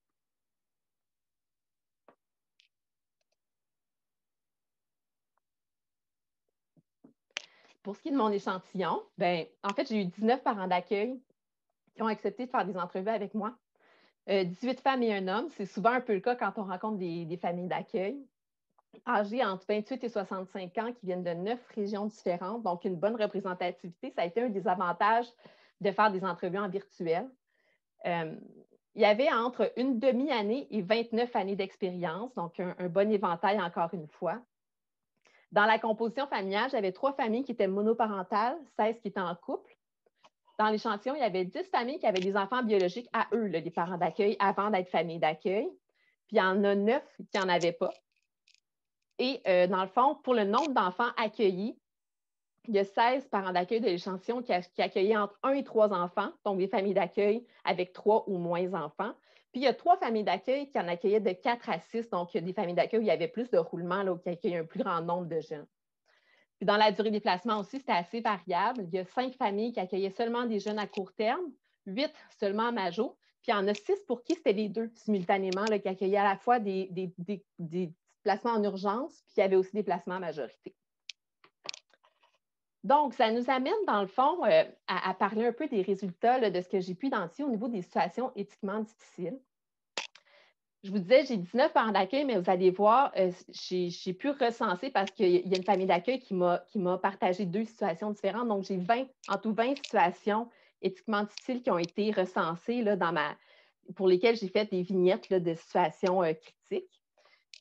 Pour ce qui est de mon échantillon, bien, en fait, j'ai eu 19 parents d'accueil qui ont accepté de faire des entrevues avec moi. 18 femmes et un homme. C'est souvent un peu le cas quand on rencontre des familles d'accueil. Âgés entre 28 et 65 ans qui viennent de 9 régions différentes, donc une bonne représentativité. Ça a été un des avantages de faire des entrevues en virtuel. Il y avait entre une demi-année et 29 années d'expérience, donc un bon éventail encore une fois. Dans la composition familiale, j'avais 3 familles qui étaient monoparentales, 16 qui étaient en couple. Dans l'échantillon, il y avait 10 familles qui avaient des enfants biologiques à eux, les parents d'accueil, avant d'être famille d'accueil. Puis il y en a 9 qui n'en avaient pas. Et dans le fond, pour le nombre d'enfants accueillis, il y a 16 parents d'accueil de l'échantillon qui accueillaient entre 1 et 3 enfants, donc des familles d'accueil avec 3 ou moins enfants. Puis il y a 3 familles d'accueil qui en accueillaient de 4 à 6, donc il y a des familles d'accueil où il y avait plus de roulement, là, où qui accueillaient un plus grand nombre de jeunes. Puis dans la durée des placements aussi, c'était assez variable. Il y a 5 familles qui accueillaient seulement des jeunes à court terme, 8 seulement à majot, puis il y en a 6 pour qui c'était les deux simultanément, là, qui accueillaient à la fois des placements en urgence, puis il y avait aussi des placements à majorité. Donc, ça nous amène, dans le fond, à parler un peu des résultats là, de ce que j'ai pu identifier au niveau des situations éthiquement difficiles. Je vous disais, j'ai 19 parents d'accueil, mais vous allez voir, j'ai pu recenser parce qu'il y a une famille d'accueil qui m'a partagé 2 situations différentes. Donc, j'ai en tout 20 situations éthiquement difficiles qui ont été recensées là, pour lesquelles j'ai fait des vignettes là, de situations critiques.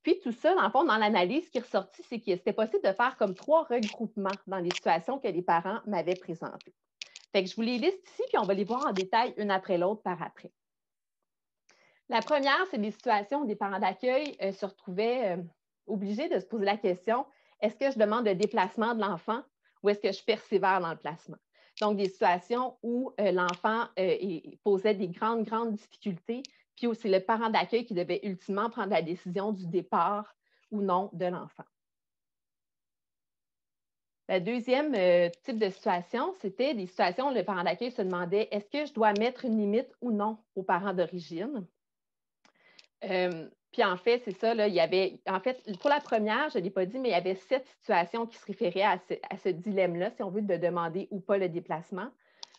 Puis tout ça, dans le fond, dans l'analyse, ce qui est ressorti, c'est que c'était possible de faire comme 3 regroupements dans les situations que les parents m'avaient présentées. Fait que je vous les liste ici, puis on va les voir en détail une après l'autre par après. La première, c'est des situations où des parents d'accueil se retrouvaient obligés de se poser la question, est-ce que je demande le déplacement de l'enfant ou est-ce que je persévère dans le placement? Donc, des situations où l'enfant posait des grandes difficultés, puis aussi le parent d'accueil qui devait ultimement prendre la décision du départ ou non de l'enfant. Le deuxième type de situation, c'était des situations où le parent d'accueil se demandait, est-ce que je dois mettre une limite ou non aux parents d'origine? Puis en fait, c'est ça, là, il y avait, en fait, pour la première, je ne l'ai pas dit, mais il y avait 7 situations qui se référaient à ce dilemme-là, si on veut, de demander ou pas le déplacement.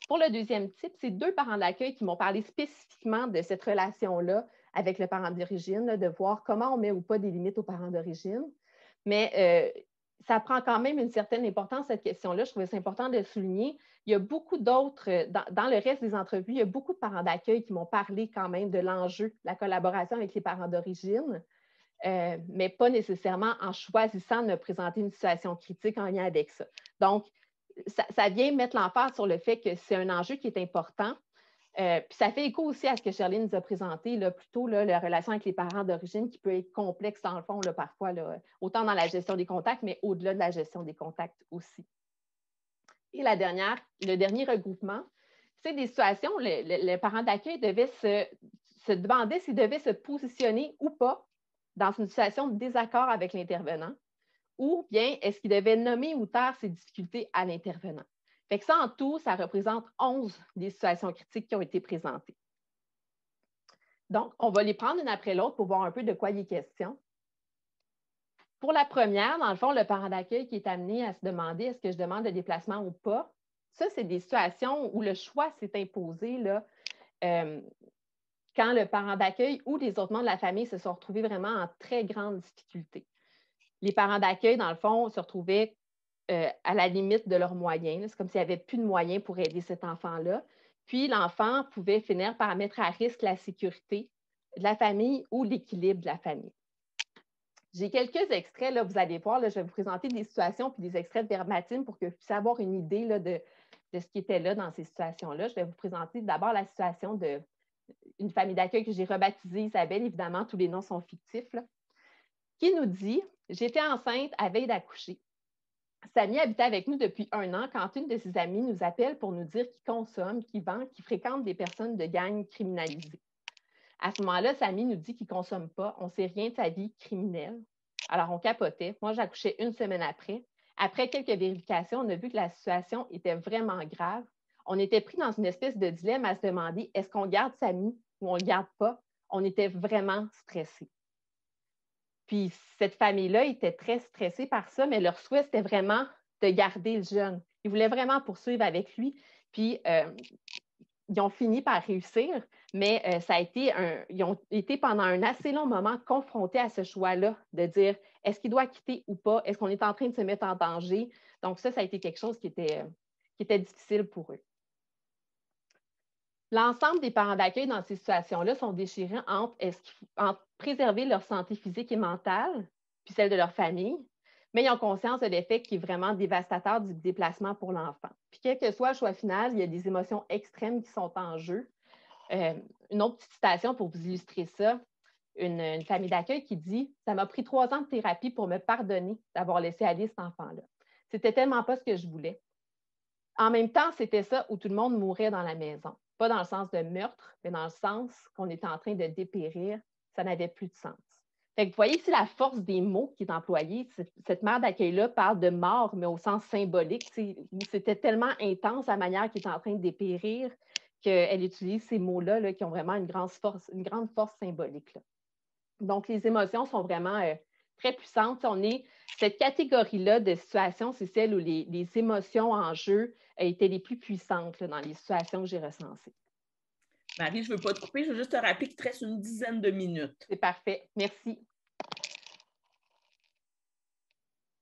Pour le deuxième type, c'est 2 parents d'accueil qui m'ont parlé spécifiquement de cette relation-là avec le parent d'origine, de voir comment on met ou pas des limites aux parents d'origine. Mais ça prend quand même une certaine importance, cette question-là. Je trouvais ça important de le souligner. Il y a beaucoup d'autres, dans le reste des entrevues, il y a beaucoup de parents d'accueil qui m'ont parlé quand même de l'enjeu de la collaboration avec les parents d'origine, mais pas nécessairement en choisissant de me présenter une situation critique en lien avec ça. Donc, ça vient mettre l'emphase sur le fait que c'est un enjeu qui est important. Puis ça fait écho aussi à ce que Shirley nous a présenté, là, plutôt là, la relation avec les parents d'origine qui peut être complexe dans le fond, là, parfois, là, autant dans la gestion des contacts, mais au-delà de la gestion des contacts aussi. Et le dernier regroupement, c'est des situations où le parent d'accueil devait se demander s'il devait se positionner ou pas dans une situation de désaccord avec l'intervenant, ou bien est-ce qu'il devait nommer ou taire ses difficultés à l'intervenant. Fait que ça, en tout, ça représente 11 des situations critiques qui ont été présentées. Donc, on va les prendre une après l'autre pour voir un peu de quoi il est question. Pour la première, dans le fond, le parent d'accueil qui est amené à se demander est-ce que je demande le déplacement ou pas, ça, c'est des situations où le choix s'est imposé là, quand le parent d'accueil ou les autres membres de la famille se sont retrouvés vraiment en très grande difficulté. Les parents d'accueil, dans le fond, se retrouvaient à la limite de leurs moyens. C'est comme s'il n'y avait plus de moyens pour aider cet enfant-là. Puis l'enfant pouvait finir par mettre à risque la sécurité de la famille ou l'équilibre de la famille. J'ai quelques extraits, là, vous allez voir, là, je vais vous présenter des situations puis des extraits de verbatim pour que vous puissiez avoir une idée là, de ce qui était là dans ces situations-là. Je vais vous présenter d'abord la situation d'une famille d'accueil que j'ai rebaptisée Isabelle. Évidemment, tous les noms sont fictifs, là, qui nous dit J'étais enceinte à veille d'accoucher. Samy habitait avec nous depuis 1 an quand une de ses amies nous appelle pour nous dire qu'il consomme, qu'il vend, qu'il fréquente des personnes de gangs criminalisées. À ce moment-là, Samy nous dit qu'il ne consomme pas. On ne sait rien de sa vie criminelle. Alors, on capotait. Moi, j'accouchais 1 semaine après. Après quelques vérifications, on a vu que la situation était vraiment grave. On était pris dans une espèce de dilemme à se demander est-ce qu'on garde Samy ou on ne le garde pas? On était vraiment stressés. Puis cette famille-là était très stressée par ça, mais leur souhait, c'était vraiment de garder le jeune. Ils voulaient vraiment poursuivre avec lui. Puis ils ont fini par réussir, mais ils ont été pendant un assez long moment confrontés à ce choix-là de dire est-ce qu'il doit quitter ou pas? Est-ce qu'on est en train de se mettre en danger? Donc ça a été quelque chose qui était difficile pour eux. L'ensemble des parents d'accueil dans ces situations-là sont déchirés entre préserver leur santé physique et mentale, puis celle de leur famille, mais ils ont conscience de l'effet qui est vraiment dévastateur du déplacement pour l'enfant. Puis quel que soit le choix final, il y a des émotions extrêmes qui sont en jeu. Une autre petite citation pour vous illustrer ça, une famille d'accueil qui dit « Ça m'a pris 3 ans de thérapie pour me pardonner d'avoir laissé aller cet enfant-là. C'était tellement pas ce que je voulais. » En même temps, c'était ça où tout le monde mourait dans la maison. Pas dans le sens de meurtre, mais dans le sens qu'on était en train de dépérir. Ça n'avait plus de sens. Fait que vous voyez ici la force des mots qui est employée. Cette mère d'accueil-là parle de mort, mais au sens symbolique. C'était tellement intense la manière qu'il est en train de dépérir qu'elle utilise ces mots-là là, qui ont vraiment une grande force symbolique. Là. Donc, les émotions sont vraiment très puissantes. Cette catégorie-là de situations, c'est celle où les émotions en jeu étaient les plus puissantes là, dans les situations que j'ai recensées. Marie, je ne veux pas te couper, je veux juste te rappeler qu'il te reste une dizaine de minutes. C'est parfait. Merci.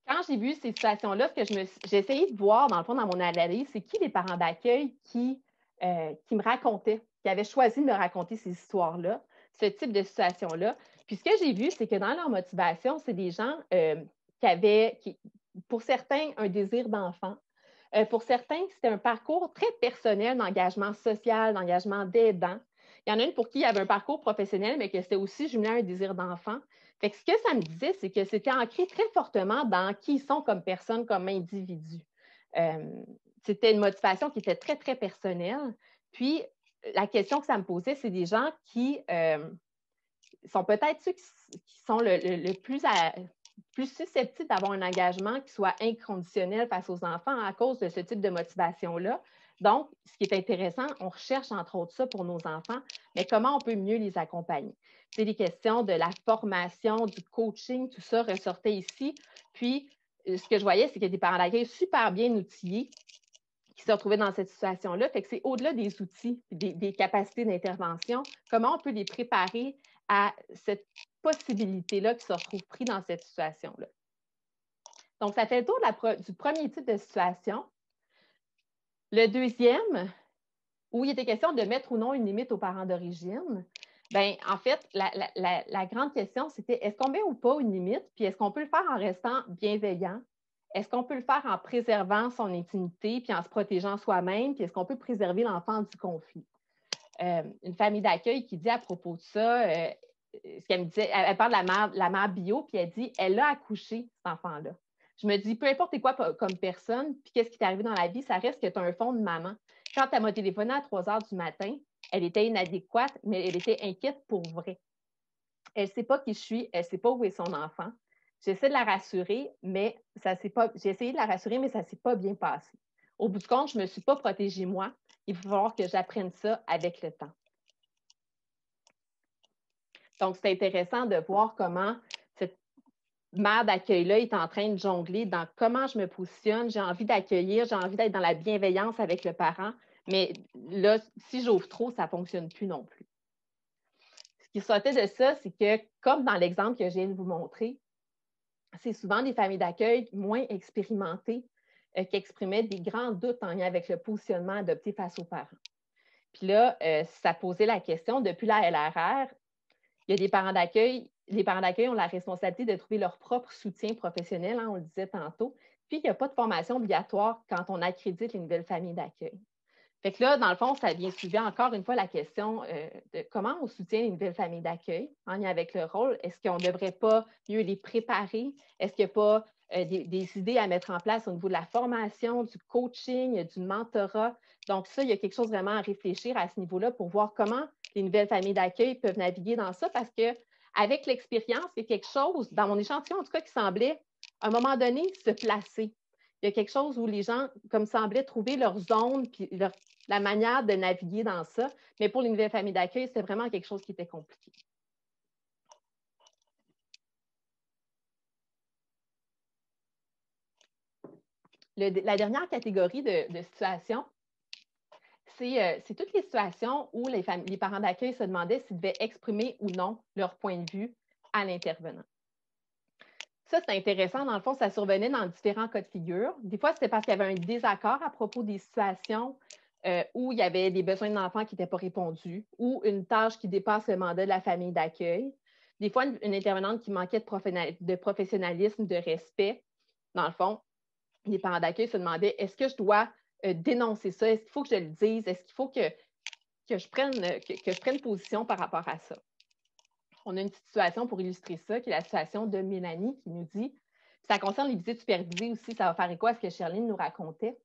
Quand j'ai vu ces situations-là, ce que j'ai essayé de voir, dans le fond, dans mon analyse, c'est qui les parents d'accueil qui me racontaient, qui avaient choisi de me raconter ces histoires-là, ce type de situation-là. Puis ce que j'ai vu, c'est que dans leur motivation, c'est des gens qui avaient, pour certains, un désir d'enfant. Pour certains, c'était un parcours très personnel d'engagement social, d'engagement d'aidant. Il y en a une pour qui il y avait un parcours professionnel, mais que c'était aussi jumelé à un désir d'enfant. Fait que ce que ça me disait, c'est que c'était ancré très fortement dans qui ils sont comme personnes, comme individus. C'était une motivation qui était très, très personnelle. Puis, la question que ça me posait, c'est des gens qui sont peut-être ceux qui sont le plus susceptibles d'avoir un engagement qui soit inconditionnel face aux enfants à cause de ce type de motivation-là. Donc, ce qui est intéressant, on recherche entre autres ça pour nos enfants, mais comment on peut mieux les accompagner? C'est des questions de la formation, du coaching, tout ça ressortait ici. Puis, ce que je voyais, c'est qu'il y a des parents d'accueil super bien outillés qui se retrouvaient dans cette situation-là. Fait que c'est au-delà des outils, des capacités d'intervention, comment on peut les préparer à cette possibilité-là qui se retrouve pris dans cette situation-là. Donc, ça fait le tour du premier type de situation. Le deuxième, où il était question de mettre ou non une limite aux parents d'origine, bien, en fait, la grande question, c'était est-ce qu'on met ou pas une limite, puis est-ce qu'on peut le faire en restant bienveillant? Est-ce qu'on peut le faire en préservant son intimité, puis en se protégeant soi-même, puis est-ce qu'on peut préserver l'enfant du conflit? Une famille d'accueil qui dit à propos de ça, ce qu'elle me disait, elle parle de la mère bio, puis elle dit, elle a accouché, cet enfant-là. Je me dis, peu importe quoi comme personne, puis qu'est-ce qui t'est arrivé dans la vie, ça reste que tu as un fond de maman. Quand elle m'a téléphoné à 3 heures du matin, elle était inadéquate, mais elle était inquiète pour vrai. Elle ne sait pas qui je suis, elle ne sait pas où est son enfant. J'essaie de la rassurer, mais j'ai essayé de la rassurer, mais ça ne s'est pas bien passé. Au bout du compte, je ne me suis pas protégée moi. Il va falloir que j'apprenne ça avec le temps. Donc, c'est intéressant de voir comment cette mère d'accueil-là est en train de jongler dans comment je me positionne. J'ai envie d'accueillir, j'ai envie d'être dans la bienveillance avec le parent, mais là, si j'ouvre trop, ça ne fonctionne plus non plus. Ce qui sortait de ça, c'est que, comme dans l'exemple que je viens de vous montrer, c'est souvent des familles d'accueil moins expérimentées qui exprimaient des grands doutes en lien avec le positionnement adopté face aux parents. Puis là, ça posait la question, depuis la LRR, il y a des parents d'accueil, les parents d'accueil ont la responsabilité de trouver leur propre soutien professionnel, hein, on le disait tantôt, puis il n'y a pas de formation obligatoire quand on accrédite les nouvelles familles d'accueil. Fait que là, dans le fond, ça vient soulever encore une fois la question de comment on soutient les nouvelles familles d'accueil en lien avec le rôle. Est-ce qu'on ne devrait pas mieux les préparer? Est-ce qu'il n'y a pas des idées à mettre en place au niveau de la formation, du coaching, du mentorat? Donc ça, il y a quelque chose vraiment à réfléchir à ce niveau-là pour voir comment les nouvelles familles d'accueil peuvent naviguer dans ça parce qu'avec l'expérience, il y a quelque chose, dans mon échantillon en tout cas, qui semblait à un moment donné se placer. Il y a quelque chose où les gens comme semblaient trouver leur zone puis la manière de naviguer dans ça. Mais pour les nouvelles familles d'accueil, c'était vraiment quelque chose qui était compliqué. La dernière catégorie de situations, c'est toutes les situations où les parents d'accueil se demandaient s'ils devaient exprimer ou non leur point de vue à l'intervenant. Ça, c'est intéressant. Dans le fond, ça survenait dans différents cas de figure. Des fois, c'était parce qu'il y avait un désaccord à propos des situations où il y avait des besoins de l'enfant qui n'étaient pas répondus ou une tâche qui dépasse le mandat de la famille d'accueil. Des fois, une intervenante qui manquait de professionnalisme, de respect. Dans le fond, les parents d'accueil se demandaient, est-ce que je dois dénoncer ça? Est-ce qu'il faut que je le dise? Est-ce qu'il faut que je prenne position par rapport à ça? On a une petite situation pour illustrer ça, qui est la situation de Mélanie qui nous dit, ça concerne les visites supervisées aussi, ça va faire écho à ce que Sherline nous racontait.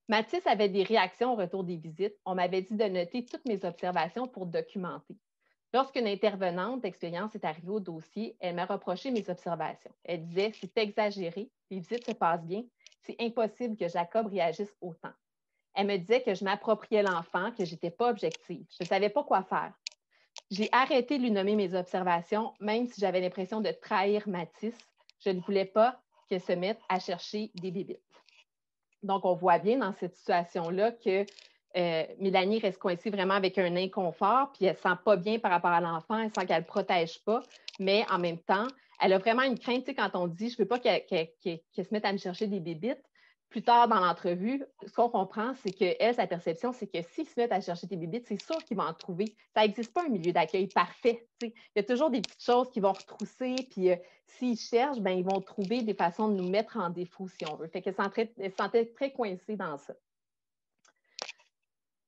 Mathis avait des réactions au retour des visites. On m'avait dit de noter toutes mes observations pour documenter. Lorsqu'une intervenante d'expérience est arrivée au dossier, elle m'a reproché mes observations. Elle disait, c'est exagéré, les visites se passent bien, c'est impossible que Jacob réagisse autant. Elle me disait que je m'appropriais l'enfant, que je n'étais pas objective. Je ne savais pas quoi faire. J'ai arrêté de lui nommer mes observations, même si j'avais l'impression de trahir Mathis. Je ne voulais pas qu'elle se mette à chercher des bébites. Donc, on voit bien dans cette situation-là que Mélanie reste coincée vraiment avec un inconfort, puis elle ne se sent pas bien par rapport à l'enfant, elle sent qu'elle ne le protège pas, mais en même temps, elle a vraiment une crainte, tu sais, quand on dit « je ne veux pas qu'elle se mette à me chercher des bébites », plus tard dans l'entrevue, ce qu'on comprend, c'est qu'elle, sa perception, c'est que s'ils se mettent à chercher des bébites, c'est sûr qu'ils vont en trouver. Ça n'existe pas un milieu d'accueil parfait. Tu sais. Il y a toujours des petites choses qui vont retrousser, puis s'ils cherchent, ben, ils vont trouver des façons de nous mettre en défaut, si on veut. Fait qu'elle se sentait très coincée dans ça.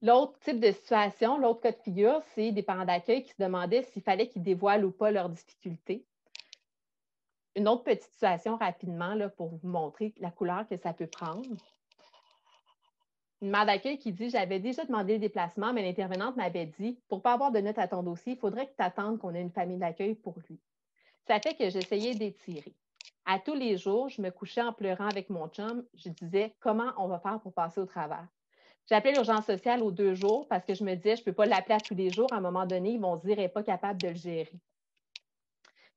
L'autre type de situation, l'autre cas de figure, c'est des parents d'accueil qui se demandaient s'il fallait qu'ils dévoilent ou pas leurs difficultés. Une autre petite situation rapidement là, pour vous montrer la couleur que ça peut prendre. Une mère d'accueil qui dit « J'avais déjà demandé le déplacement, mais l'intervenante m'avait dit « Pour ne pas avoir de notes à ton dossier, il faudrait que tu attendes qu'on ait une famille d'accueil pour lui. » Ça fait que j'essayais d'étirer. À tous les jours, je me couchais en pleurant avec mon chum. Je disais « Comment on va faire pour passer au travers? » J'appelais l'urgence sociale aux 2 jours parce que je me disais « Je ne peux pas l'appeler à tous les jours. À un moment donné, ils vont se dire « Elle n'est pas capable de le gérer. »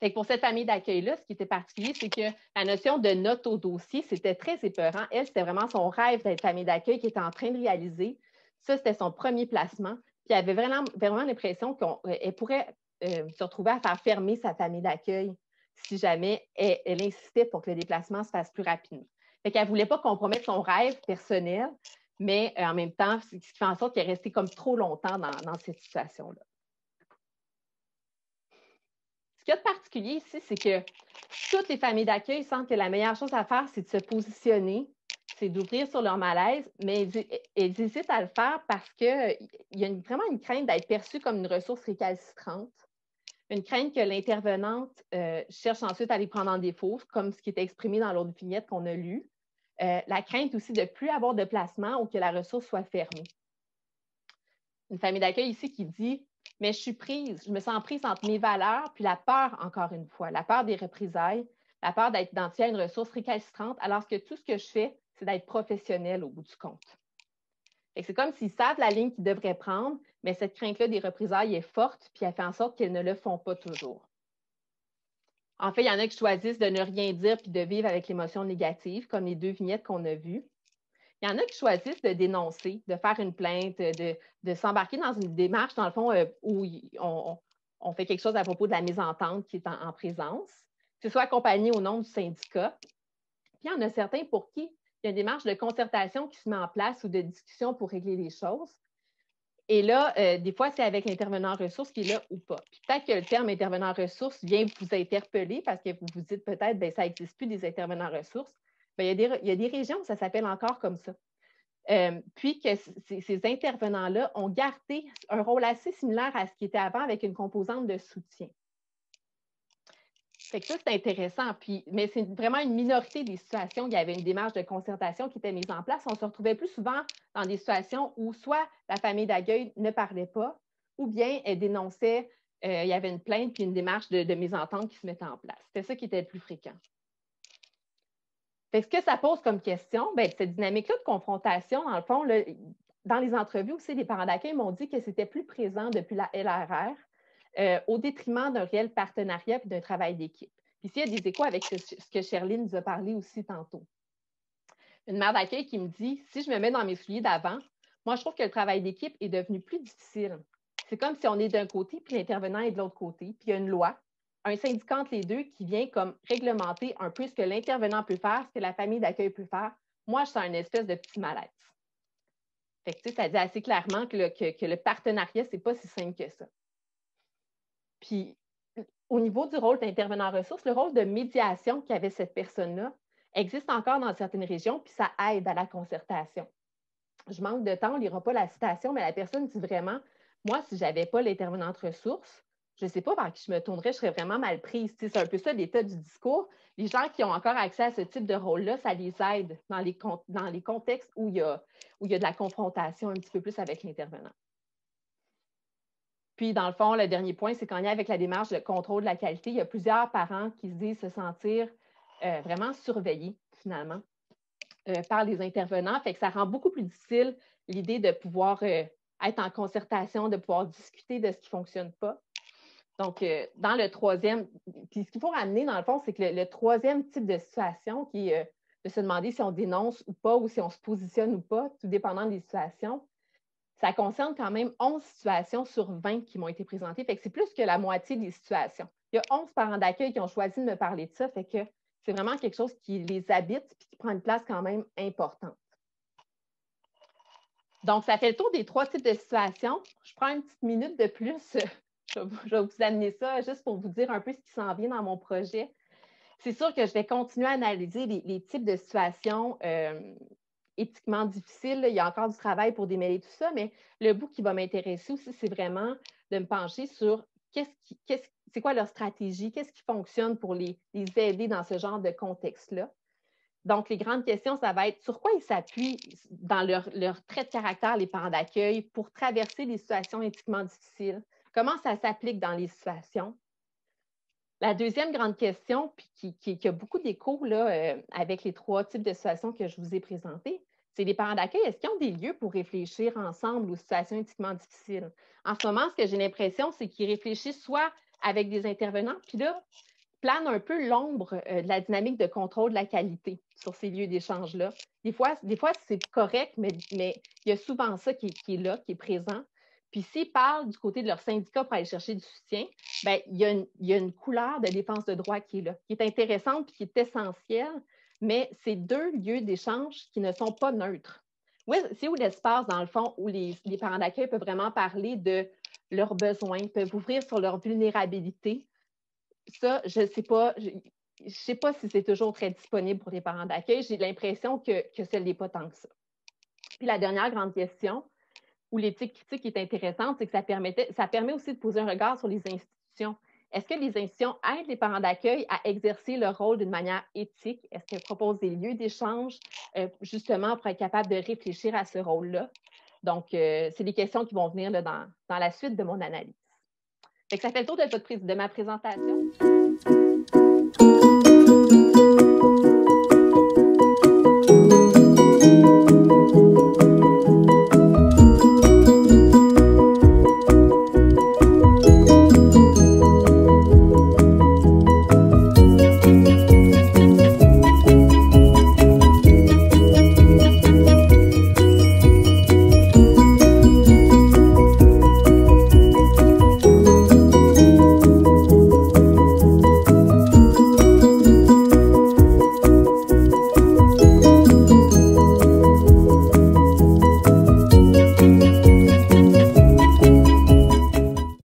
Fait que pour cette famille d'accueil-là, ce qui était particulier, c'est que la notion de note au dossier, c'était très épeurant. Elle, c'était vraiment son rêve d'être famille d'accueil qui était en train de réaliser. Ça, c'était son premier placement. Puis elle avait vraiment l'impression qu'elle pourrait se retrouver à faire fermer sa famille d'accueil si jamais elle insistait pour que le déplacement se fasse plus rapidement. Fait qu'elle ne voulait pas compromettre son rêve personnel, mais en même temps, ce qui fait en sorte qu'elle est restée comme trop longtemps dans cette situation-là. Ce qu'il y a de particulier ici, c'est que toutes les familles d'accueil sentent que la meilleure chose à faire, c'est de se positionner, c'est d'ouvrir sur leur malaise, mais elles hésitent à le faire parce qu'il y a vraiment une crainte d'être perçue comme une ressource récalcitrante, une crainte que l'intervenante cherche ensuite à les prendre en défaut, comme ce qui est exprimé dans l'autre vignette qu'on a lue. La crainte aussi de ne plus avoir de placement ou que la ressource soit fermée. Une famille d'accueil ici qui dit « Mais je me sens prise entre mes valeurs puis la peur, encore une fois, la peur des représailles, la peur d'être identifiée à une ressource récalcitrante, alors que tout ce que je fais, c'est d'être professionnel au bout du compte. » C'est comme s'ils savent la ligne qu'ils devraient prendre, mais cette crainte-là des représailles est forte, puis elle fait en sorte qu'ils ne le font pas toujours. En fait, il y en a qui choisissent de ne rien dire puis de vivre avec l'émotion négative, comme les 2 vignettes qu'on a vues. Il y en a qui choisissent de dénoncer, de faire une plainte, de s'embarquer dans une démarche, dans le fond, où on fait quelque chose à propos de la mésentente qui est en présence, que ce soit accompagné au nom du syndicat. Puis il y en a certains pour qui il y a une démarche de concertation qui se met en place ou de discussion pour régler les choses. Et là, des fois, c'est avec l'intervenant ressources qui est là ou pas. Puis peut-être que le terme intervenant ressources vient vous interpeller parce que vous vous dites peut-être, bien, ça n'existe plus des intervenants ressources. Bien, il y a des régions où ça s'appelle encore comme ça. puis que ces intervenants-là ont gardé un rôle assez similaire à ce qui était avant avec une composante de soutien. Fait que ça, c'est intéressant. Mais c'est vraiment une minorité des situations où il y avait une démarche de concertation qui était mise en place. On se retrouvait plus souvent dans des situations où soit la famille d'accueil ne parlait pas, ou bien elle dénonçait, il y avait une plainte puis une démarche de mésentente qui se mettait en place. C'était ça qui était le plus fréquent. Fait que ce que ça pose comme question, bien, cette dynamique-là de confrontation, dans le fond, là, dans les entrevues aussi, les parents d'accueil m'ont dit que c'était plus présent depuis la LRR, au détriment d'un réel partenariat et d'un travail d'équipe. Puis ici, il y a des échos avec ce que Sherline nous a parlé aussi tantôt. Une mère d'accueil qui me dit, si je me mets dans mes souliers d'avant, moi, je trouve que le travail d'équipe est devenu plus difficile. C'est comme si on est d'un côté, puis l'intervenant est de l'autre côté, puis il y a une loi, un syndicat entre les deux qui vient comme réglementer un peu ce que l'intervenant peut faire, ce que la famille d'accueil peut faire. Moi, je sens une espèce de petit malaise. Fait que, ça dit assez clairement que le partenariat, c'est pas si simple que ça. Puis, au niveau du rôle d'intervenant ressources, le rôle de médiation qu'avait cette personne-là existe encore dans certaines régions, puis ça aide à la concertation. Je manque de temps, on ne lira pas la citation, mais la personne dit vraiment, moi, si je n'avais pas l'intervenante ressources, je ne sais pas vers qui je me tournerais, je serais vraiment mal prise. C'est un peu ça l'état du discours. Les gens qui ont encore accès à ce type de rôle-là, ça les aide dans les contextes où il y a de la confrontation un petit peu plus avec l'intervenant. Puis, dans le fond, le dernier point, c'est qu'en lien avec la démarche de contrôle de la qualité, il y a plusieurs parents qui se disent se sentir vraiment surveillés, finalement, par les intervenants. Fait que ça rend beaucoup plus difficile l'idée de pouvoir être en concertation, de pouvoir discuter de ce qui ne fonctionne pas. Donc, dans le troisième, puis ce qu'il faut ramener, dans le fond, c'est que le troisième type de situation qui est de se demander si on dénonce ou pas, ou si on se positionne ou pas, tout dépendant des situations, ça concerne quand même 11 situations sur 20 qui m'ont été présentées. Fait que c'est plus que la moitié des situations. Il y a 11 parents d'accueil qui ont choisi de me parler de ça. Fait que c'est vraiment quelque chose qui les habite et qui prend une place quand même importante. Donc, ça fait le tour des 3 types de situations. Je prends une petite minute de plus. Je vais vous amener ça juste pour vous dire un peu ce qui s'en vient dans mon projet. C'est sûr que je vais continuer à analyser les types de situations éthiquement difficiles. Il y a encore du travail pour démêler tout ça, mais le bout qui va m'intéresser aussi, c'est vraiment de me pencher sur c'est quoi leur stratégie, qu'est-ce qui fonctionne pour les aider dans ce genre de contexte-là. Donc, les grandes questions, ça va être sur quoi ils s'appuient dans leur trait de caractère, les parents d'accueil, pour traverser des situations éthiquement difficiles. Comment ça s'applique dans les situations? La deuxième grande question, puis qui a beaucoup d'écho avec les 3 types de situations que je vous ai présentées, c'est les parents d'accueil, est-ce qu'ils ont des lieux pour réfléchir ensemble aux situations éthiquement difficiles? En ce moment, ce que j'ai l'impression, c'est qu'ils réfléchissent soit avec des intervenants, puis là, plane un peu l'ombre de la dynamique de contrôle de la qualité sur ces lieux d'échange-là. Des fois c'est correct, mais il y a souvent ça qui est là, qui est présent. Puis s'ils parlent du côté de leur syndicat pour aller chercher du soutien, bien, il y a une couleur de défense de droit qui est là, qui est intéressante et qui est essentielle, mais c'est 2 lieux d'échange qui ne sont pas neutres. Oui, c'est où l'espace, dans le fond, où les parents d'accueil peuvent vraiment parler de leurs besoins, peuvent ouvrir sur leur vulnérabilité. Ça, je ne sais pas. Je ne sais pas si c'est toujours très disponible pour les parents d'accueil. J'ai l'impression que ce n'est pas tant que ça. Puis la dernière grande question, où l'éthique critique est intéressante, c'est que ça permet aussi de poser un regard sur les institutions. Est-ce que les institutions aident les parents d'accueil à exercer leur rôle d'une manière éthique? Est-ce qu'elles proposent des lieux d'échange, justement, pour être capable de réfléchir à ce rôle-là? Donc, c'est des questions qui vont venir là, dans la suite de mon analyse. Fait que ça fait le tour de ma présentation.